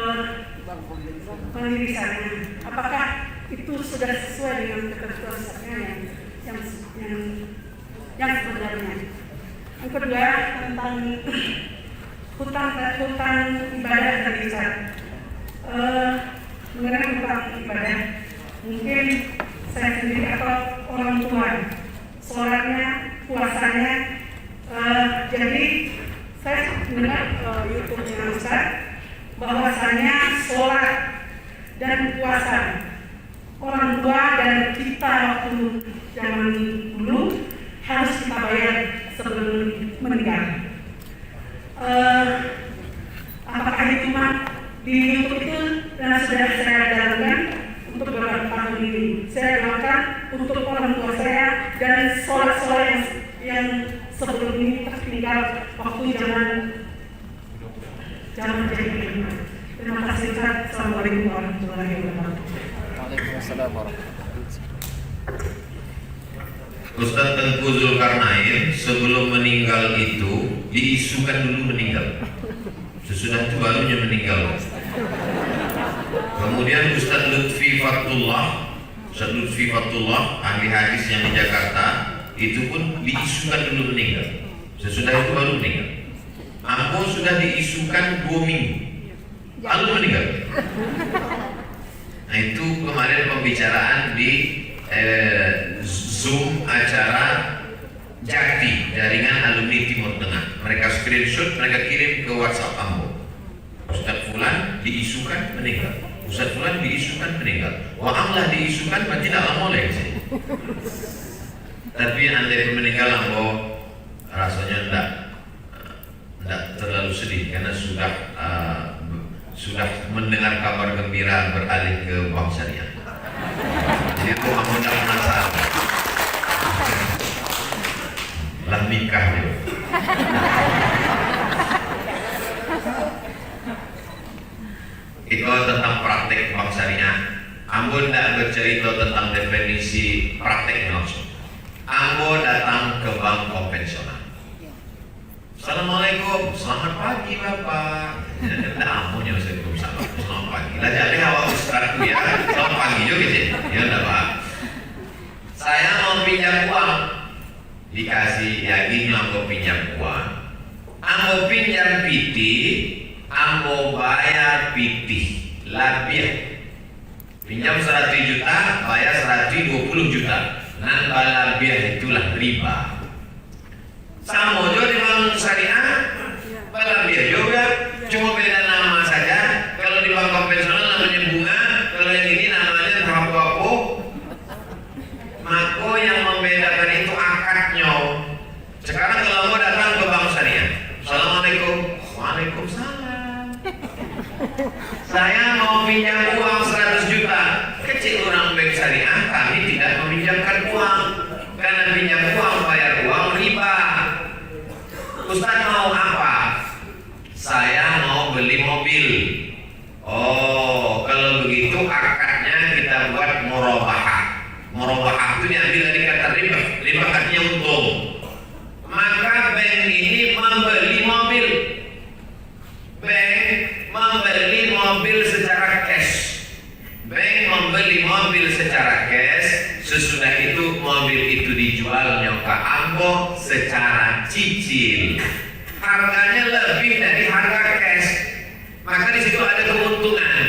mandiri sana. Apakah itu sudah sesuai dengan ketentuan syariah yang sebenarnya? Yang kedua tentang hutang ibadah tadi Ustaz. Mengenai hutang ibadah, mungkin saya sendiri atau orang tua sholatnya, puasanya, jadi saya mendengar YouTube-nya Ustaz bahwasanya sholat dan puasa orang tua dan kita waktu zaman dulu harus kita bayar sebelum meninggal. Apakah itu di YouTube itu dan sudah saya jalankan untuk beberapa tahun ini. Saya doakan untuk orang tua saya dan sholat yang sebelum ini tertinggal waktu zaman jahiliyah. Terima kasih Ustaz. Assalamualaikum warahmatullahi wabarakatuh. Waalaikumsalam warahmatullahi wabarakatuh. Ustaz Tengku Zulkarnain sebelum meninggal itu diisukan dulu meninggal. Sesudah itu barunya meninggal. Kemudian Ustaz Lutfi Fatullah, ahli hadis yang di Jakarta, itu pun diisukan dulu meninggal. Sesudah itu baru meninggal. Aku sudah diisukan 2 minggu, lalu meninggal. Nah itu kemarin pembicaraan di Zoom acara Jakti, jaringan alumni Timur Tengah. Mereka screenshot, mereka kirim ke WhatsApp Ambo. Ustaz Fulan diisukan meninggal. Ustaz Fulan diisukan meninggal. Wa'amlah diisukan, berarti tidak lama oleh sih. Tapi andai meninggal Ambo rasanya tidak terlalu sedih karena sudah mendengar kabar gembira beralih ke Bank Syariah. Jadi itu Ambo tidak penasaran. Lah nikah dia. Itu tentang praktek Bank Syariah. Ambo tidak bercerita tentang definisi prakteknya langsung. Ambo datang ke bank konvensional. Assalamualaikum, selamat pagi Bapak. Tidak amunya Waalaikumsalam, selamat pagi. Lah jadi awak ustaz ya, selamat pagi juga sih. Ya enggak Pak. Saya mau pinjam uang. Dikasih yakin Ambo pinjam uang. Ambo pinjam piti, Ambo bayar piti. Labiah. Pinjam 100 juta, bayar 120 juta. Nan balabiah itulah riba. Sama juga di bank syariah, balabiah juga, cuma beda nama saja. Kalau di bank konvensional namanya bunga, kalau yang ini namanya tahapu-tahapu. Maka yang membedakan itu akadnya. Sekarang kalau mau datang ke bank syariah, Assalamualaikum, Waalaikumsalam. Saya mau pinjam uang 100 juta. Kecil orang bank syariah, kami tidak meminjamkan uang. Karena pinjam uang, bayar uang riba. Ustaz mau apa? Saya mau beli mobil. Oh, kalau begitu akadnya kita buat murabahah. Murabahah itu diambil dari kata riba. Riba artinya untung. Maka bank ini membeli mobil. Bank membeli mobil secara cash. Bank membeli mobil secara cash. Sesudah itu mobil itu dijual ke Ambo secara cicil. Harganya lebih dari harga cash. Maka di situ ada keuntungan.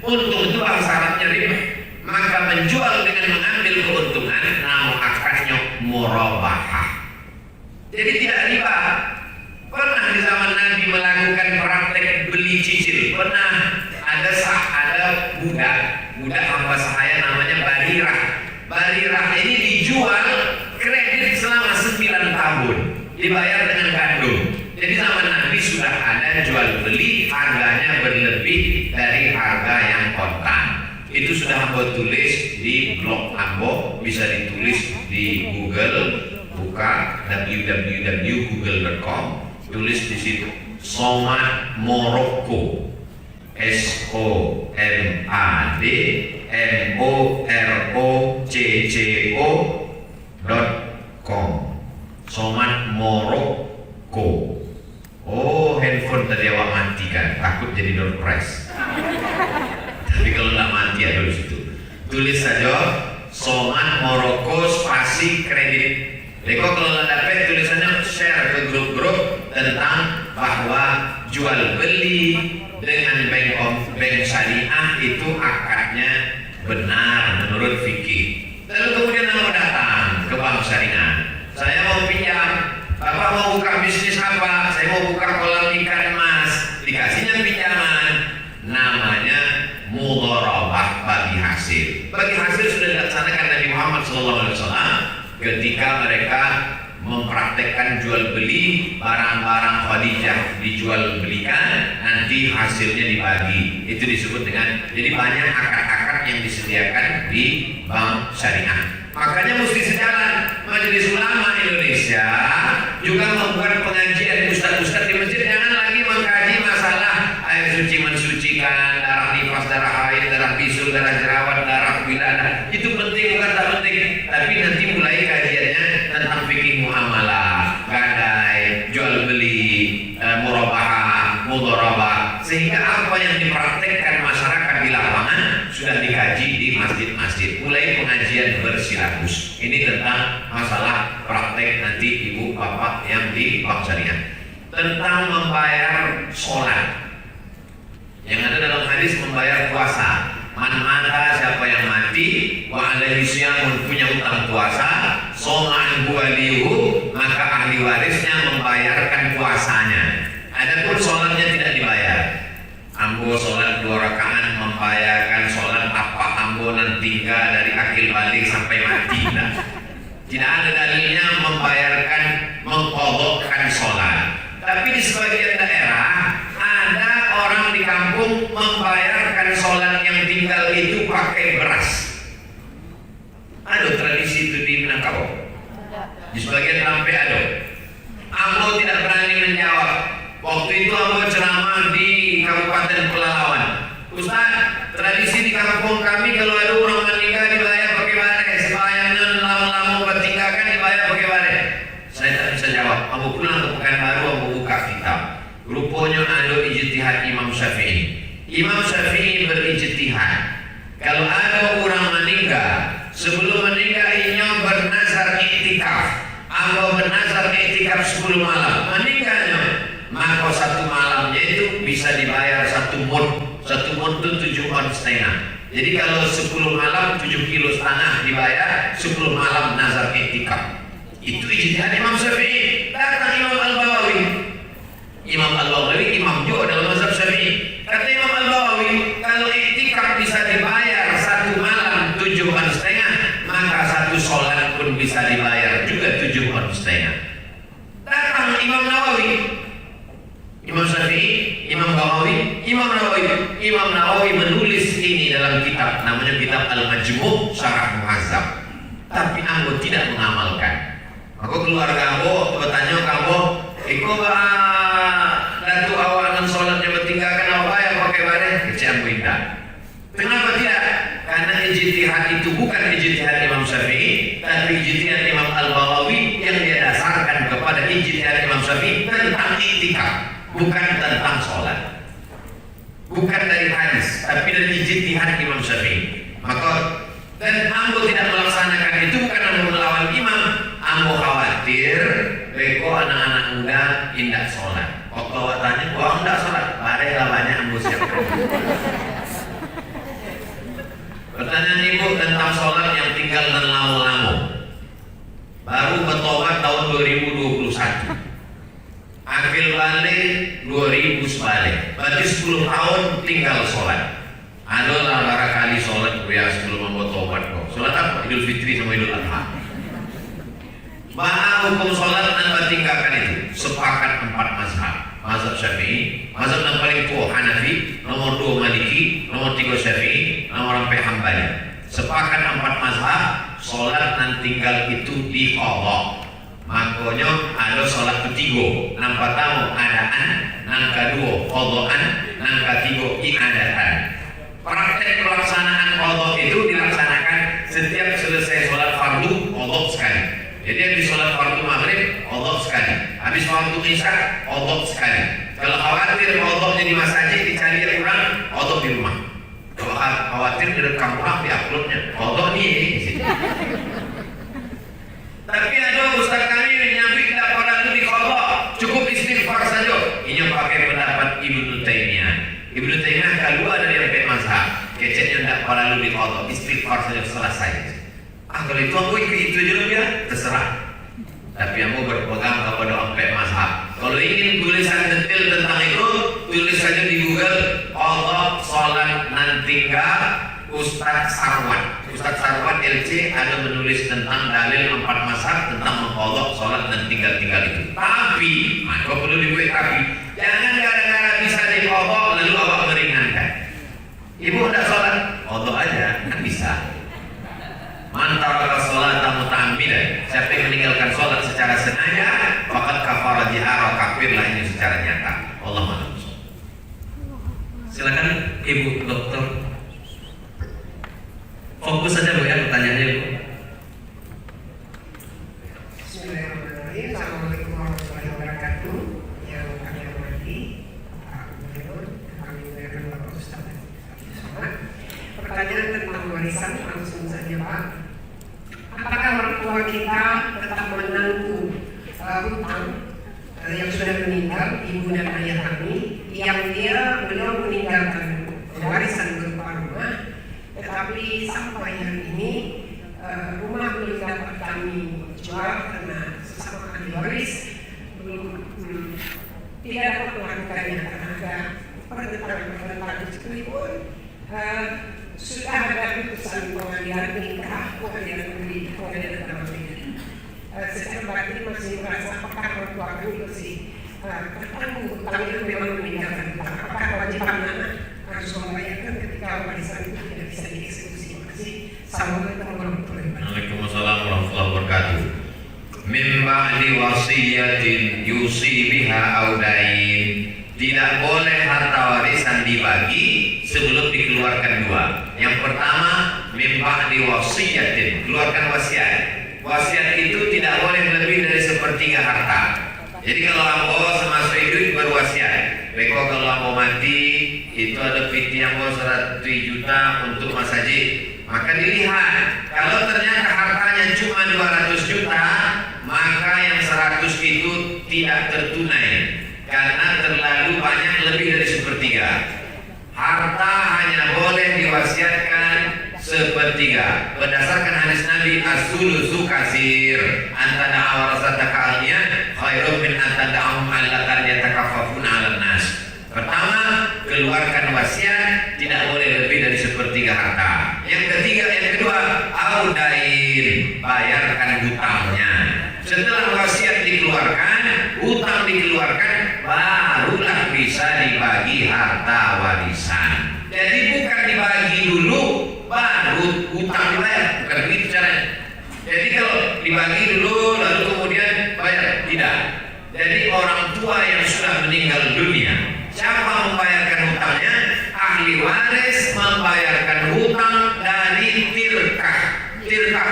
Untung itu bahasa Arabnya riba. Maka menjual dengan mengambil keuntungan nama akarnya murabahah. Jadi tidak riba. Pernah di zaman Nabi melakukan praktek beli cicil. Pernah ada budak hamba sahaya namanya Barirah. Barirah ini dijual kredit selama 9 tahun, dibayar dengan gandum. Jadi zaman Nabi sudah ada jual beli, harganya berlebih dari harga yang kontan. Itu sudah Ambo tulis di blog Ambo, bisa ditulis di Google, buka www.google.com, tulis di situ Somad Morocco, SOMADMOROCCO.com, Somad Morocco. Oh, handphone tadi awak matikan, takut jadi door prize. Tapi kalau nggak mati ada di situ. Tulis saja Somad Morocco spasi kredit. Jadi kalau nggak dapat tulisannya share ke grup-grup tentang bahwa jual beli dengan bank syariah itu akadnya benar menurut fikih. Lalu kemudian aku datang ke bank syariah. Saya mau pinjam. Bapak mau buka bisnis apa? Saya mau buka kolam ikan emas. Dikasihnya pinjaman. Namanya mudharabah bagi hasil. Bagi hasil sudah dilaksanakan Nabi Muhammad SAW ketika mereka mempraktekkan jual beli barang-barang Khadijah dijual belikan, nanti hasilnya dibagi. Itu disebut dengan, jadi banyak akad-akad yang disediakan di bank syariah. Makanya mesti sejalan. Majelis Ulama Indonesia juga membuat pengajian ustaz-ustaz di masjid, jangan lagi mengkaji masalah air suci mensucikan, darah nifas, darah haid, darah bisul, darah jerawat, darah wiladah. Itu penting bukan tak penting, tapi nanti mulai kajiannya tentang fikih muamalah, gadai, jual beli, murabahah, mudharabah, sehingga apa yang dipraktekkan masyarakat di lapangan sudah dikaji di masjid-masjid. Mulai pengajian bersilabus. Ini tentang masalah praktek nanti ibu bapak yang di bank syariah. Tentang membayar sholat. Yang ada dalam hadis membayar puasa. Man mata, siapa yang mati, wa alaihi syamun, punya utang puasa, soma'an buwalihu, maka ahli warisnya membayarkan puasanya. Adapun sholatnya tidak dibayar. Ambo sholat 2 rakaat membayarkan sholat apa ambo nanti dari akil balik sampai mati. Tidak ada dalilnya membayarkan, mengqadhakan sholat. Tapi di sebagian daerah ada orang di kampung membayarkan sholat yang tinggal itu pakai beras. Ada tradisi itu di Minangkabau. Di sebagian sampai ada. Ambo tidak berani menjawab. Waktu itu ambo ceramah di Kabupaten Pelalawan. Ustaz, tradisi di kampung kami kalau ada orang meninggal dibayar pakai bare, sembahyangnya lama-lama bertinggalkan dibayar pakai bare. Saya tak bisa jawab. Ambo pulang ke Pekanbaru, ambo buka kitab. Rupanya ada ijtihad Imam Syafi'i. Imam Syafi'i berijtihad. Kalau ada orang meninggal, sebelum meninggal inya bernazar iktikaf. Ambo bernazar iktikaf 10 malam. Meninggalnya, maka 1 malamnya itu bisa dibayar 1 mud. 1 mud itu 7 on setengah. Jadi kalau 10 malam 7,5 kilo dibayar, 10 malam nazar iktikaf. Itu ijtihad Imam Syafi'i. Datang Imam Al-Bawawi. Imam Al-Bawawi imam juga dalam mazhab Syafi'i. Kata Imam Al-Bawawi, kalau iktikaf bisa dibayar 1 malam 7,5 on setengah, maka 1 sholat pun bisa dibayar juga 7,5 on setengah. Datang Imam Nawawi, Imam Syafi'i, Imam Bawawi, Imam Nawawi. Imam Nawawi menulis ini dalam kitab, namanya kitab Al-Majmu' Syarah Muhazzab. Tapi ambo tidak mengamalkan. Aku keluarga ambo bertanya ke ambo, "Iko datu awak sholatnya bertinggalkan apa yang pakai bare?" Kecil ambo indah. Kenapa tidak? karena ijtihad itu bukan ijtihad Imam Syafi'i, tapi ijtihad Imam Al-Baghawi yang dia dasarkan kepada ijtihad Imam Syafi'i tentang i'tikaf, bukan tentang sholat. Bukan dari hadis, tapi dari ijtihad Imam Syafi'i. Maka dan ambo tidak melaksanakan itu bukan ambo melawan imam, ambo khawatir beko anak-anak muda indah sholat. Waktu awak tanya, wah enggak sholat, padahal banyak ambo siapkan. Pertanyaan ibu tentang sholat yang tinggal dan lama-lama. Baru bertobat tahun 2021. Akhir balik 2000 balik. Berarti 10 tahun tinggal sholat. Adalah barangkali sholat ya sebelum membuat tobat kok. Sholat apa? Idul Fitri sama Idul Adha. Bahwa hukum sholat dan tinggalkan itu sepakat 4 mazhab. Mazhab Syafi'i, mazhab yang paling tua Hanafi, nomor 2 Maliki, nomor 3 Syafi'i, nomor 4 Hambali. Sepakat 4 mazhab, sholat dan tinggal itu diqadha. Makanya ada sholat ketiga, nang pertama adaan, nang kedua qadhaan, nang ketiga i'adatan. Praktek pelaksanaan qadha itu dilaksanakan setiap selesai sholat fardu qadha sekali. Jadi habis sholat fardu maghrib qadha sekali, habis fardu isya qadha sekali. Kalau khawatir qadha di masjid dicari yang kurang, qadha di rumah. Kalau khawatir direkam ulang di uploadnya, qadha nih di sini. Tapi ada ustaz kami menyambut tidak perlu diqadha, cukup istighfar saja. Ini pakai pendapat Ibnu Taimiyah. Ibnu Taimiyah keluar dari empat mazhab. Kecetnya tidak perlu diqadha, istighfar saja selesai. Kalau itu aku ikut itu aja ya, terserah. Tapi aku berpegang kepada empat mazhab. Kalau ingin tulisan detail tentang itu, tulis saja di Google qadha salat nan tinggal Ustaz Sarwan. Ustaz Sarwan LC ada menulis tentang dalil 4 mazhab tentang mengqadha salat dan tinggal-tinggal itu. Tapi, maka perlu dibuat tapi. Jangan gara-gara bisa diqadha lalu awak meringankan. Ibu hendak salat, qadha aja, kan bisa. Man taraka sholata muta'ammidan, siapa yang meninggalkan salat secara sengaja, faqad kafara jihara, kafirlah ini secara nyata. Allahu a'lam. Silakan Ibu Dokter. Fokus saja Bu ya pertanyaannya Bu. Bismillahirrahmanirrahim. Assalamualaikum warahmatullahi wabarakatuh. Yang kami hormati Pak Gubernur, kami muliakan Bapak Ustaz Somad. Pertanyaan tentang warisan langsung saja Pak. Apakah orang tua kita tetap menanggung hutang yang sudah meninggal, ibu dan ayah kami, yang dia belum meninggalkan warisan berupa rumah, tetapi sampai hari ini rumah belum dapat kami jual karena sesama ahli waris belum tidak dapat melakukannya karena ada pertentangan sekalipun sudah ada putusan pengadilan nikah, pengadilan negeri, pengadilan agama negeri. Secara batin masih merasa apakah orang tua kami masih tertanggung hutang itu memang meninggalkan hutang. Apakah kewajiban anak harus membayarkan ketika warisan itu tidak bisa dieksekusi? Terima kasih. Assalamualaikum warahmatullahi wabarakatuh. Waalaikumsalam warahmatullahi wabarakatuh. Min ba'di wasiyatin yusi biha audain. Tidak boleh harta warisan dibagi sebelum dikeluarkan dua. Yang pertama, min ba'di wasiyatin, keluarkan wasiat. Wasiat itu tidak boleh lebih dari sepertiga harta. Jadi kalau ambo sama hidup berwasiat, beko kalau ambo mati itu ada piti ambo 100 juta untuk masjid, maka dilihat kalau ternyata hartanya cuma 200 juta, maka yang 100 itu tidak tertunai karena terlalu banyak lebih dari sepertiga. Harta hanya boleh diwasiatkan sepertiga berdasarkan hadis Nabi as-sulusu kasir antara warasataka alniyan khairun min antada'um allatan yatakaffafuna 'alan nas. Pertama, keluarkan wasiat tidak boleh lebih dari sepertiga harta. Yang kedua, audain, bayarkan hutangnya. Setelah wasiat dikeluarkan, hutang dikeluarkan, barulah bisa dibagi harta warisan. Jadi bukan dibagi dulu baru hutang dibayar, bukan begitu caranya. Jadi kalau dibagi dulu lalu kemudian bayar, tidak. Jadi orang tua yang sudah meninggal dunia, siapa membayarkan hutangnya? Ahli waris membayarkan hutang dan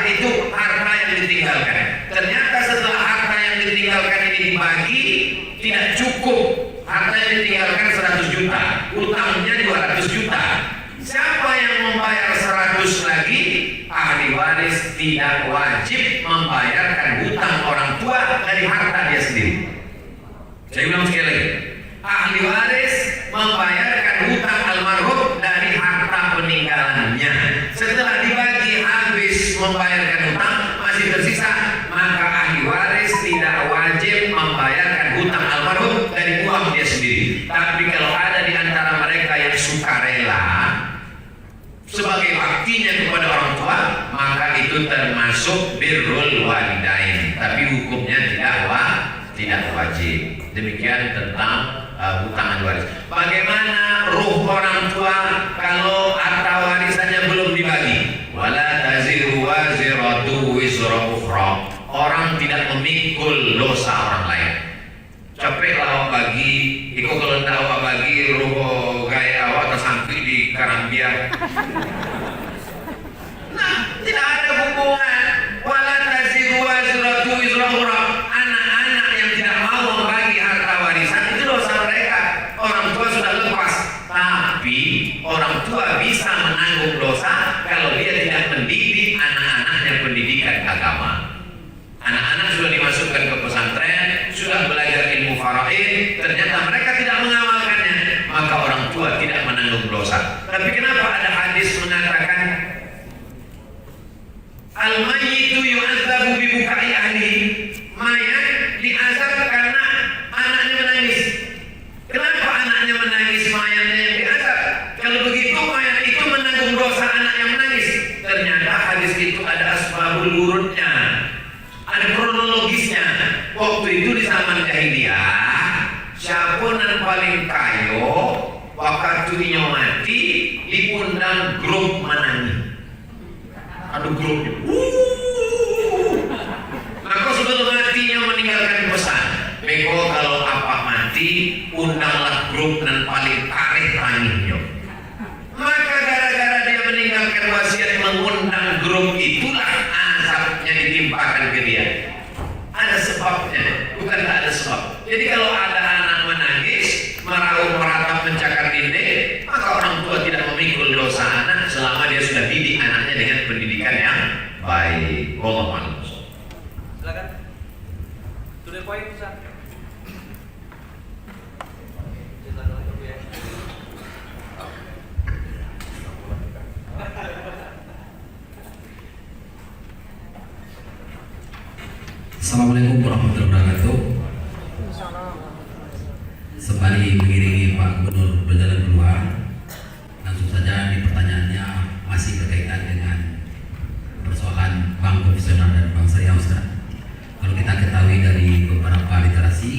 itu harta yang ditinggalkan. Ternyata setelah harta yang ditinggalkan ini dibagi, tidak cukup. Harta yang ditinggalkan 100 juta, utangnya 200 juta. Siapa yang membayar 100 lagi? Ahli waris tidak wajib membayarkan hutang orang tua dari harta dia sendiri. Saya ulang sekali lagi. Ahli waris membayarkan hutang almarhum dari harta peninggalannya. Setelah dibagi habis membayarkan hutang, masih tersisa, maka ahli waris tidak wajib membayarkan hutang almarhum dari uang dia sendiri. Tapi kalau ada di antara mereka yang sukarela sebagai baktinya kepada orang tua, maka itu termasuk birrul walidain. Tapi hukumnya tidak wajib. Demikian tentang hutang ahli waris. Bagaimana ruh orang tua kalau harta warisannya belum dibagi? Wala taziru waziratu wizra ukhra. Orang tidak memikul dosa orang lain. Capek awak bagi, iko kalau tidak awak bagi, ruh gaya awak tersangkut di Karambia. Nah, tidak ada hubungan. Wala taziru waziratu wizra ukhra. Anak-anak yang tidak mau membagi harta warisan itu dosa mereka. Orang tua sudah lepas. Tapi orang tua bisa menanggung dosa kalau dia tidak mendidik anak-anaknya pendidikan agama. Anak-anak sudah dimasukkan ke pesantren, sudah belajar ilmu faraid, ternyata mereka tidak mengamalkannya, maka orang tua tidak menanggung dosa. Tapi kenapa ada hadis mengatakan al-mayyitu yu'adzabu bi bukai ahli? Mayat diazab karena anaknya menangis. Kenapa anaknya menangis, mayatnya yang diazab? Kalau begitu mayat itu menanggung dosa anak yang menangis. Ternyata hadis itu ada asbabul wurudnya, ada kronologisnya. Waktu itu di zaman jahiliyah, siapa yang paling kayo waktu dia mati diundang grup menangis. Ada grupnya. Maka sebelum matinya meninggalkan pesan, beko kalau apa mati undanglah grup dan paling tarik tangannya. Maka gara-gara dia meninggalkan wasiat mengundang grup, itulah azabnya ditimpakan ke dia. Ada sebabnya, bukan tak ada sebab. Jadi kalau ada anak menangis, meraup meratap mencakar dinding, maka orang tua tidak memikul dosa anak selama dia sudah didik anaknya dengan pendidikan yang baik. Wallahu a'lam. Silakan. To the point, Ustaz. Assalamualaikum warahmatullahi wabarakatuh. Sembari mengiringi Pak Gubernur berjalan keluar, langsung saja di pertanyaannya masih berkaitan dengan persoalan bank konvensional dan bank syariah, Ustaz. Kalau kita ketahui dari beberapa literasi,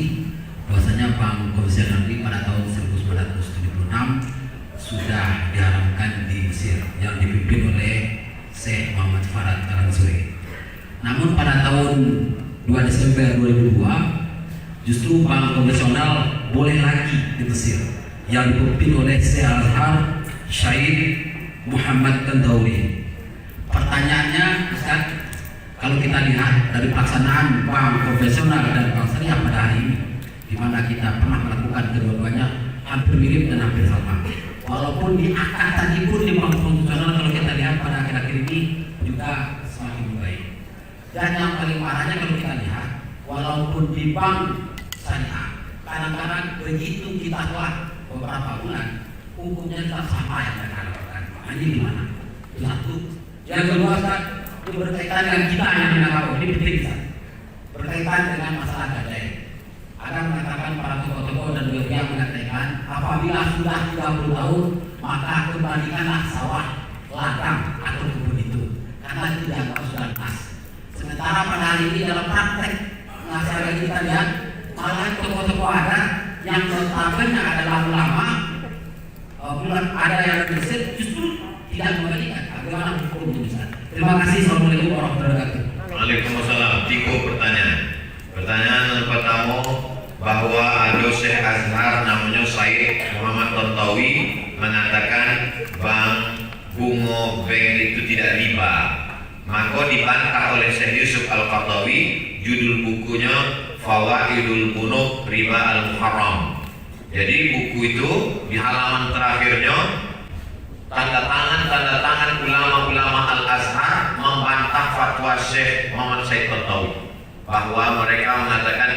bahwasanya bank konvensional ini pada tahun 1976 sudah diharamkan di Mesir yang dipimpin oleh Syekh Muhammad Farad Al-Ansuri. Namun pada tahun 2 Desember 2002 justru bank konvensional boleh lagi di Mesir yang dipimpin oleh Syekh Al-Azhar Syekh Muhammad Tandauri. Pertanyaannya, Ustaz, kalau kita lihat dari pelaksanaan bank konvensional dan bank syariah pada hari ini, di mana kita pernah melakukan kedua-duanya hampir mirip dan hampir sama. Walaupun di akad tadi pun di bank konvensional kalau kita lihat pada akhir-akhir ini juga semakin membaik. Dan yang paling parahnya kalau kita lihat, walaupun di bank syariah, kadang-kadang begitu kita telah beberapa bulan, hukumnya tetap sama yang mereka lakukan. Ini gimana? Itu satu. Yang kedua, Ustaz, itu berkaitan dengan kita yang menangkap ini penting, Ustaz. Berkaitan dengan masalah gadai. Ada mengatakan para tokoh-tokoh dan ulama mengatakan apabila sudah 30 tahun maka kembalikanlah sawah, ladang atau kebun itu karena itu dianggap sudah lunas. Sementara pada hari ini dalam praktek masyarakat kita lihat malah tokoh-tokoh ada yang notabene adalah ulama, ada yang Mesir justru tidak kembalikan. Bagaimana hukumnya, Ustaz? Terima kasih. Assalamualaikum warahmatullahi wabarakatuh. Waalaikumsalam. 3 pertanyaan. Pertanyaan yang pertama, bahwa ada Syekh Azhar namanya Syekh Muhammad Tandauri mengatakan bank bunga bank itu tidak riba. maka dibantah oleh Syekh Yusuf Al-Qaradawi. Judul bukunya Fawaidul Bunuk Riba Al-Muharram. Jadi buku itu di halaman terakhirnya tanda tangan ulama-ulama Al-Azhar membantah fatwa Syekh Muhammad Said Qaradawi bahwa mereka mengatakan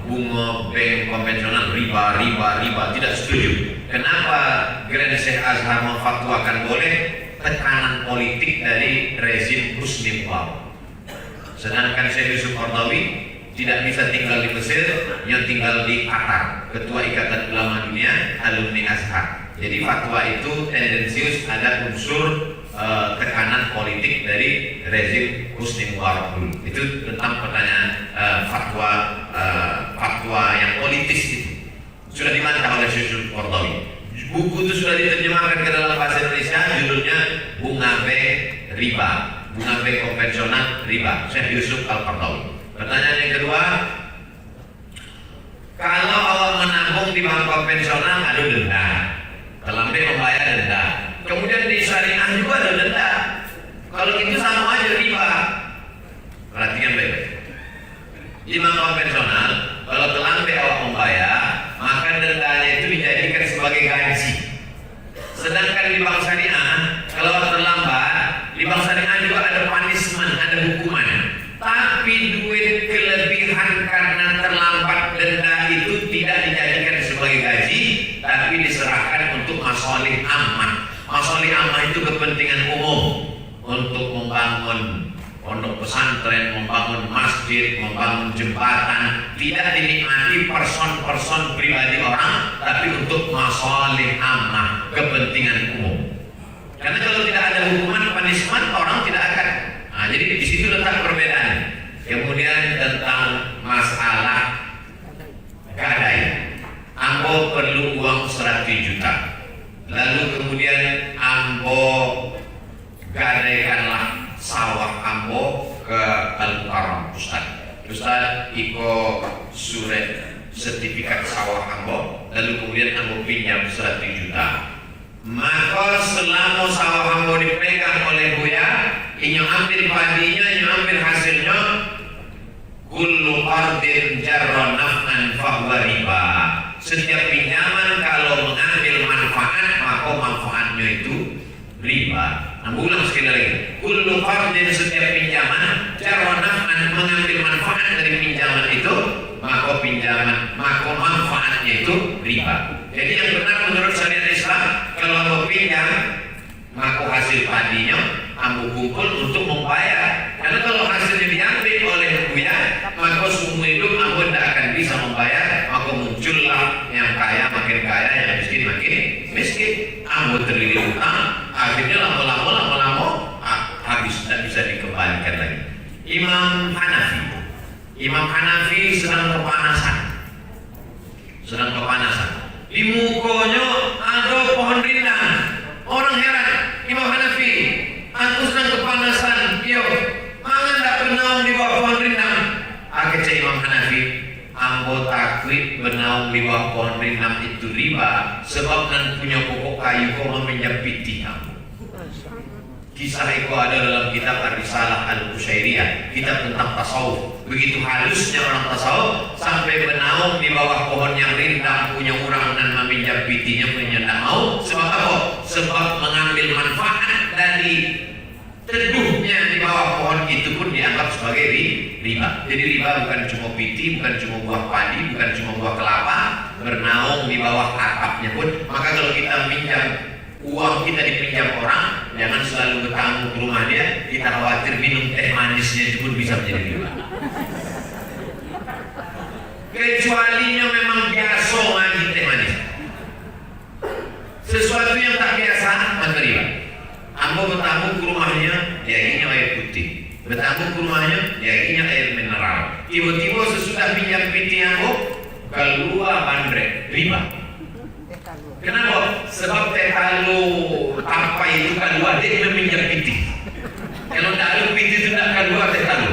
bunga bank konvensional riba tidak setuju. Kenapa Grand Syekh Azhar memfatwakan boleh? Tekanan politik dari rezim Husni Mubarak. Sedangkan Syekh Yusuf Qaradawi tidak bisa tinggal di Mesir, yang tinggal di Qatar, Ketua Ikatan Ulama Dunia, alumni Azhar. Jadi fatwa itu tendensius, ada unsur tekanan politik dari rezim Husni Mubarak dulu. Itu tentang pertanyaan fatwa yang politis itu sudah dibantah oleh Syekh Yusuf Qaradawi. Buku itu sudah diterjemahkan ke dalam bahasa Indonesia, judulnya Bunga B Riba, Bunga B Konvensional Riba, Syekh Yusuf Al-Qaradawi. Pertanyaan yang kedua, kalau awak menabung di bank konvensional ada denda, terlambat membayar denda, kemudian di syariah juga ada denda, kalau itu sama aja riba. Perhatikan baik-baik. Di bank konvensional, kalau terlambat awak membayar, maka dendanya itu dijadikan sebagai gaji. Sedangkan di bank syariah, kalau terlambat, di bank syariah juga ada punishment, ada hukuman. Tapi duit kelebihan karena terlambat denda itu tidak dijadikan sebagai gaji, tapi diserahkan untuk masalih ammah. Masalih ammah itu kepentingan umum, untuk membangun pondok pesantren, membangun masjid, membangun jembatan, tidak dinikmati person pribadi orang, tapi untuk masalih ammah, kepentingan umum. Karena kalau tidak ada hukuman punishment, orang tidak akan. Nah, jadi di situ letak perbedaan. Kemudian tentang masalah gadai, ambo perlu uang 100 juta, lalu kemudian ambo gadaikanlah sawah ambo ke Al-Mukarram. Ustaz iko surat sertifikat sawah ambo, lalu kemudian ambo pinjam 100 juta. Maka selama sawah ambo dipegang oleh Buya, inyo ambil padinya, inyo ambil hasilnya, kullu qardin jarra naf'an fahuwa riba. Setiap pinjaman kalau mengambil manfaat, maka manfaatnya itu riba. Ulang sekali lagi, kullu qardin, setiap pinjaman, jarra naf'an, mengambil manfaat dari pinjaman itu, maka manfaatnya itu riba. Jadi yang benar menurut syariat Islam, kalau ambo pinjam, maka hasil padinya ambo kumpul untuk membayar. Karena kalau hasilnya diambil oleh Buya, maka seumur hidup ambo tidak akan bisa membayar. Maka muncullah yang kaya makin kaya, yang miskin makin miskin. Ambo terlilit utang, akhirnya lama-lama habis, tidak bisa dikembalikan lagi. Imam Hanafi sedang kepanasan. Di mukanya ada pohon rindang. Orang heran, Imam Hanafi, aku sedang kepanasan, mangan tak benaung di bawah pohon rindang. Akhirnya Imam Hanafi, ambo takwid benaung di bawah pohon rindang itu riba, sebab nan punya pokok kayu kau meminjam piti ambo. Kisah itu ada dalam kitab Ar-Risalah Al-Qusyairiyah, kitab tentang tasawuf. Begitu halusnya orang tasawuf sampai benaung di bawah pohon yang rindang, punya orang dan meminjam pitinya, punya tidak mau. Sebab apa? Sebab mengambil manfaat dari teduhnya di bawah pohon itu pun dianggap sebagai riba. Jadi riba bukan cuma piti, bukan cuma buah padi, bukan cuma buah kelapa, bernaung di bawah atapnya pun. Maka kalau kita minjam uang, kita dipinjam orang, jangan selalu bertamu ke rumah dia, kita khawatir minum teh manisnya itu pun bisa menjadi riba. Kecualinya memang biasa ngaji teh manis, sesuatu yang tak biasa maka riba. Ambo bertamu ke rumahnya, diaginya air putih. Bertamu ke rumahnya, diaginya air mineral. Tiba-tiba sesudah pinjam piti ambo, keluar bandrek, riba. Kenapa? Sebab teh talu apa itu keluar, dia meminjam piti. Kalau tak ada piti itu tak keluar teh talu,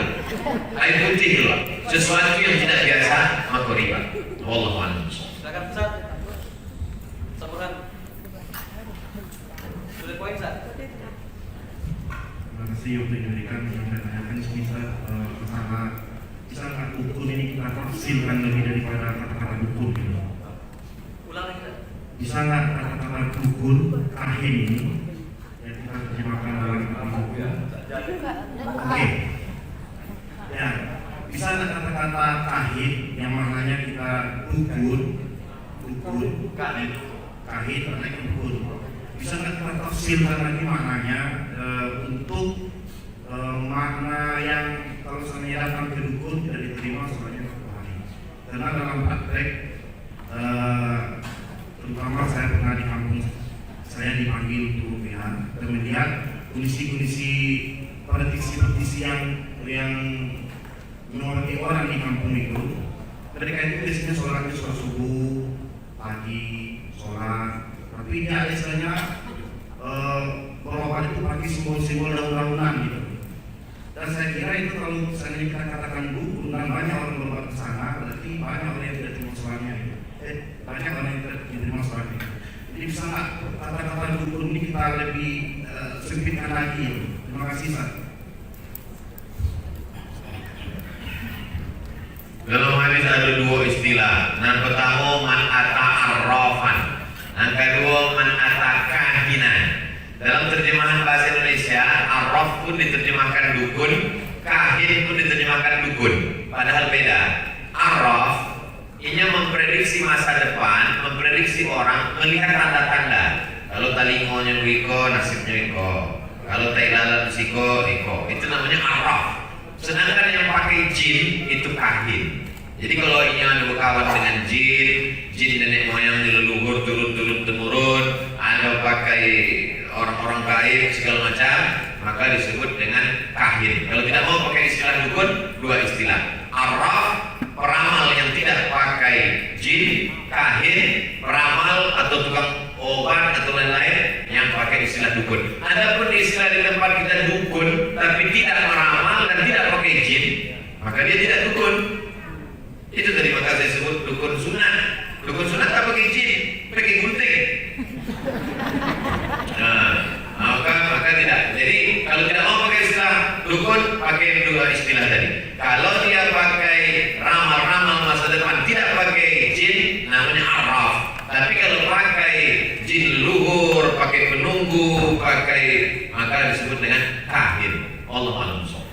air putih keluar. Sesuatu yang tidak biasa maka riba. Wallahu a'lam. Silakan Ustaz. Saburan. Sudah poin Ustaz. kasih waktu yang diberikan untuk menanyakan semisal masalah bisa nggak dukun ini kita tafsirkan lebih daripada kata-kata dukun gitu. Ulang lagi. Bisa nggak kata-kata dukun kahin ini yang kita terjemahkan dalam buku? Oke. Ya, bisa nggak kata-kata kahin yang maknanya kita dukun kahin maknanya dukun. Bisa nggak kita tafsirkan lagi maknanya untuk makna yang kalau misalnya datang ke dukun tidak diterima soalnya kembali. Karena dalam praktek terutama saya pernah di kampung saya dipanggil untuk rupiah dan melihat kondisi-kondisi petisi yang menyuarakan orang di kampung itu. Mereka itu biasanya sholat subuh pagi sholat, tapi dia istilahnya beberapa itu pakai simbol-simbol daun-daunan gitu. Dan saya kira itu kalau misalnya kita katakan dukun dan banyak orang berobat ke sana, berarti banyak orang yang tidak terima sholatnya. Banyak orang yang tidak terima sholatnya. Jadi bisa nggak kata-kata dukun ini kita lebih sempitkan lagi? Terima kasih, Pak. Dalam hadis ada dua istilah. Yang pertama man ata arrafan, yang kedua man ata kahinan. Dalam terjemahan bahasa Indonesia, arraf pun diterjemahkan dukun, kahin pun diterjemahkan dukun. Padahal beda. Arraf ini memprediksi masa depan, memprediksi orang, melihat tanda-tanda. Kalau talingonya wiko, nasibnya wiko. Kalau tailalan siko, iko. Itu namanya arraf. Sedangkan yang pakai jin itu kahin. Jadi kalau ini ada berkawan dengan jin nenek moyang leluhur turun temurun, ada pakai orang-orang gaib segala macam, maka disebut dengan kahin. Kalau tidak mau pakai istilah dukun, dua istilah. Arraf, peramal yang tidak pakai jin, kahin, peramal atau tukang obat atau lain-lain yang pakai istilah dukun. Adapun istilah di tempat kita dukun tapi tidak meramal dan tidak pakai jin, maka dia tidak dukun. Itu tadi maka saya sebut dukun sunat. Dukun sunat tak pakai jin, pakai gunting. Maka tidak. Jadi kalau tidak mau pakai istilah dukun, pakai dua istilah tadi. Kalau dia pakai ramal-ramal masa depan tidak pakai jin, namanya arraf. Tapi kalau pakai jin luhur, pakai penunggu, maka disebut dengan kahin. Allah a'lam.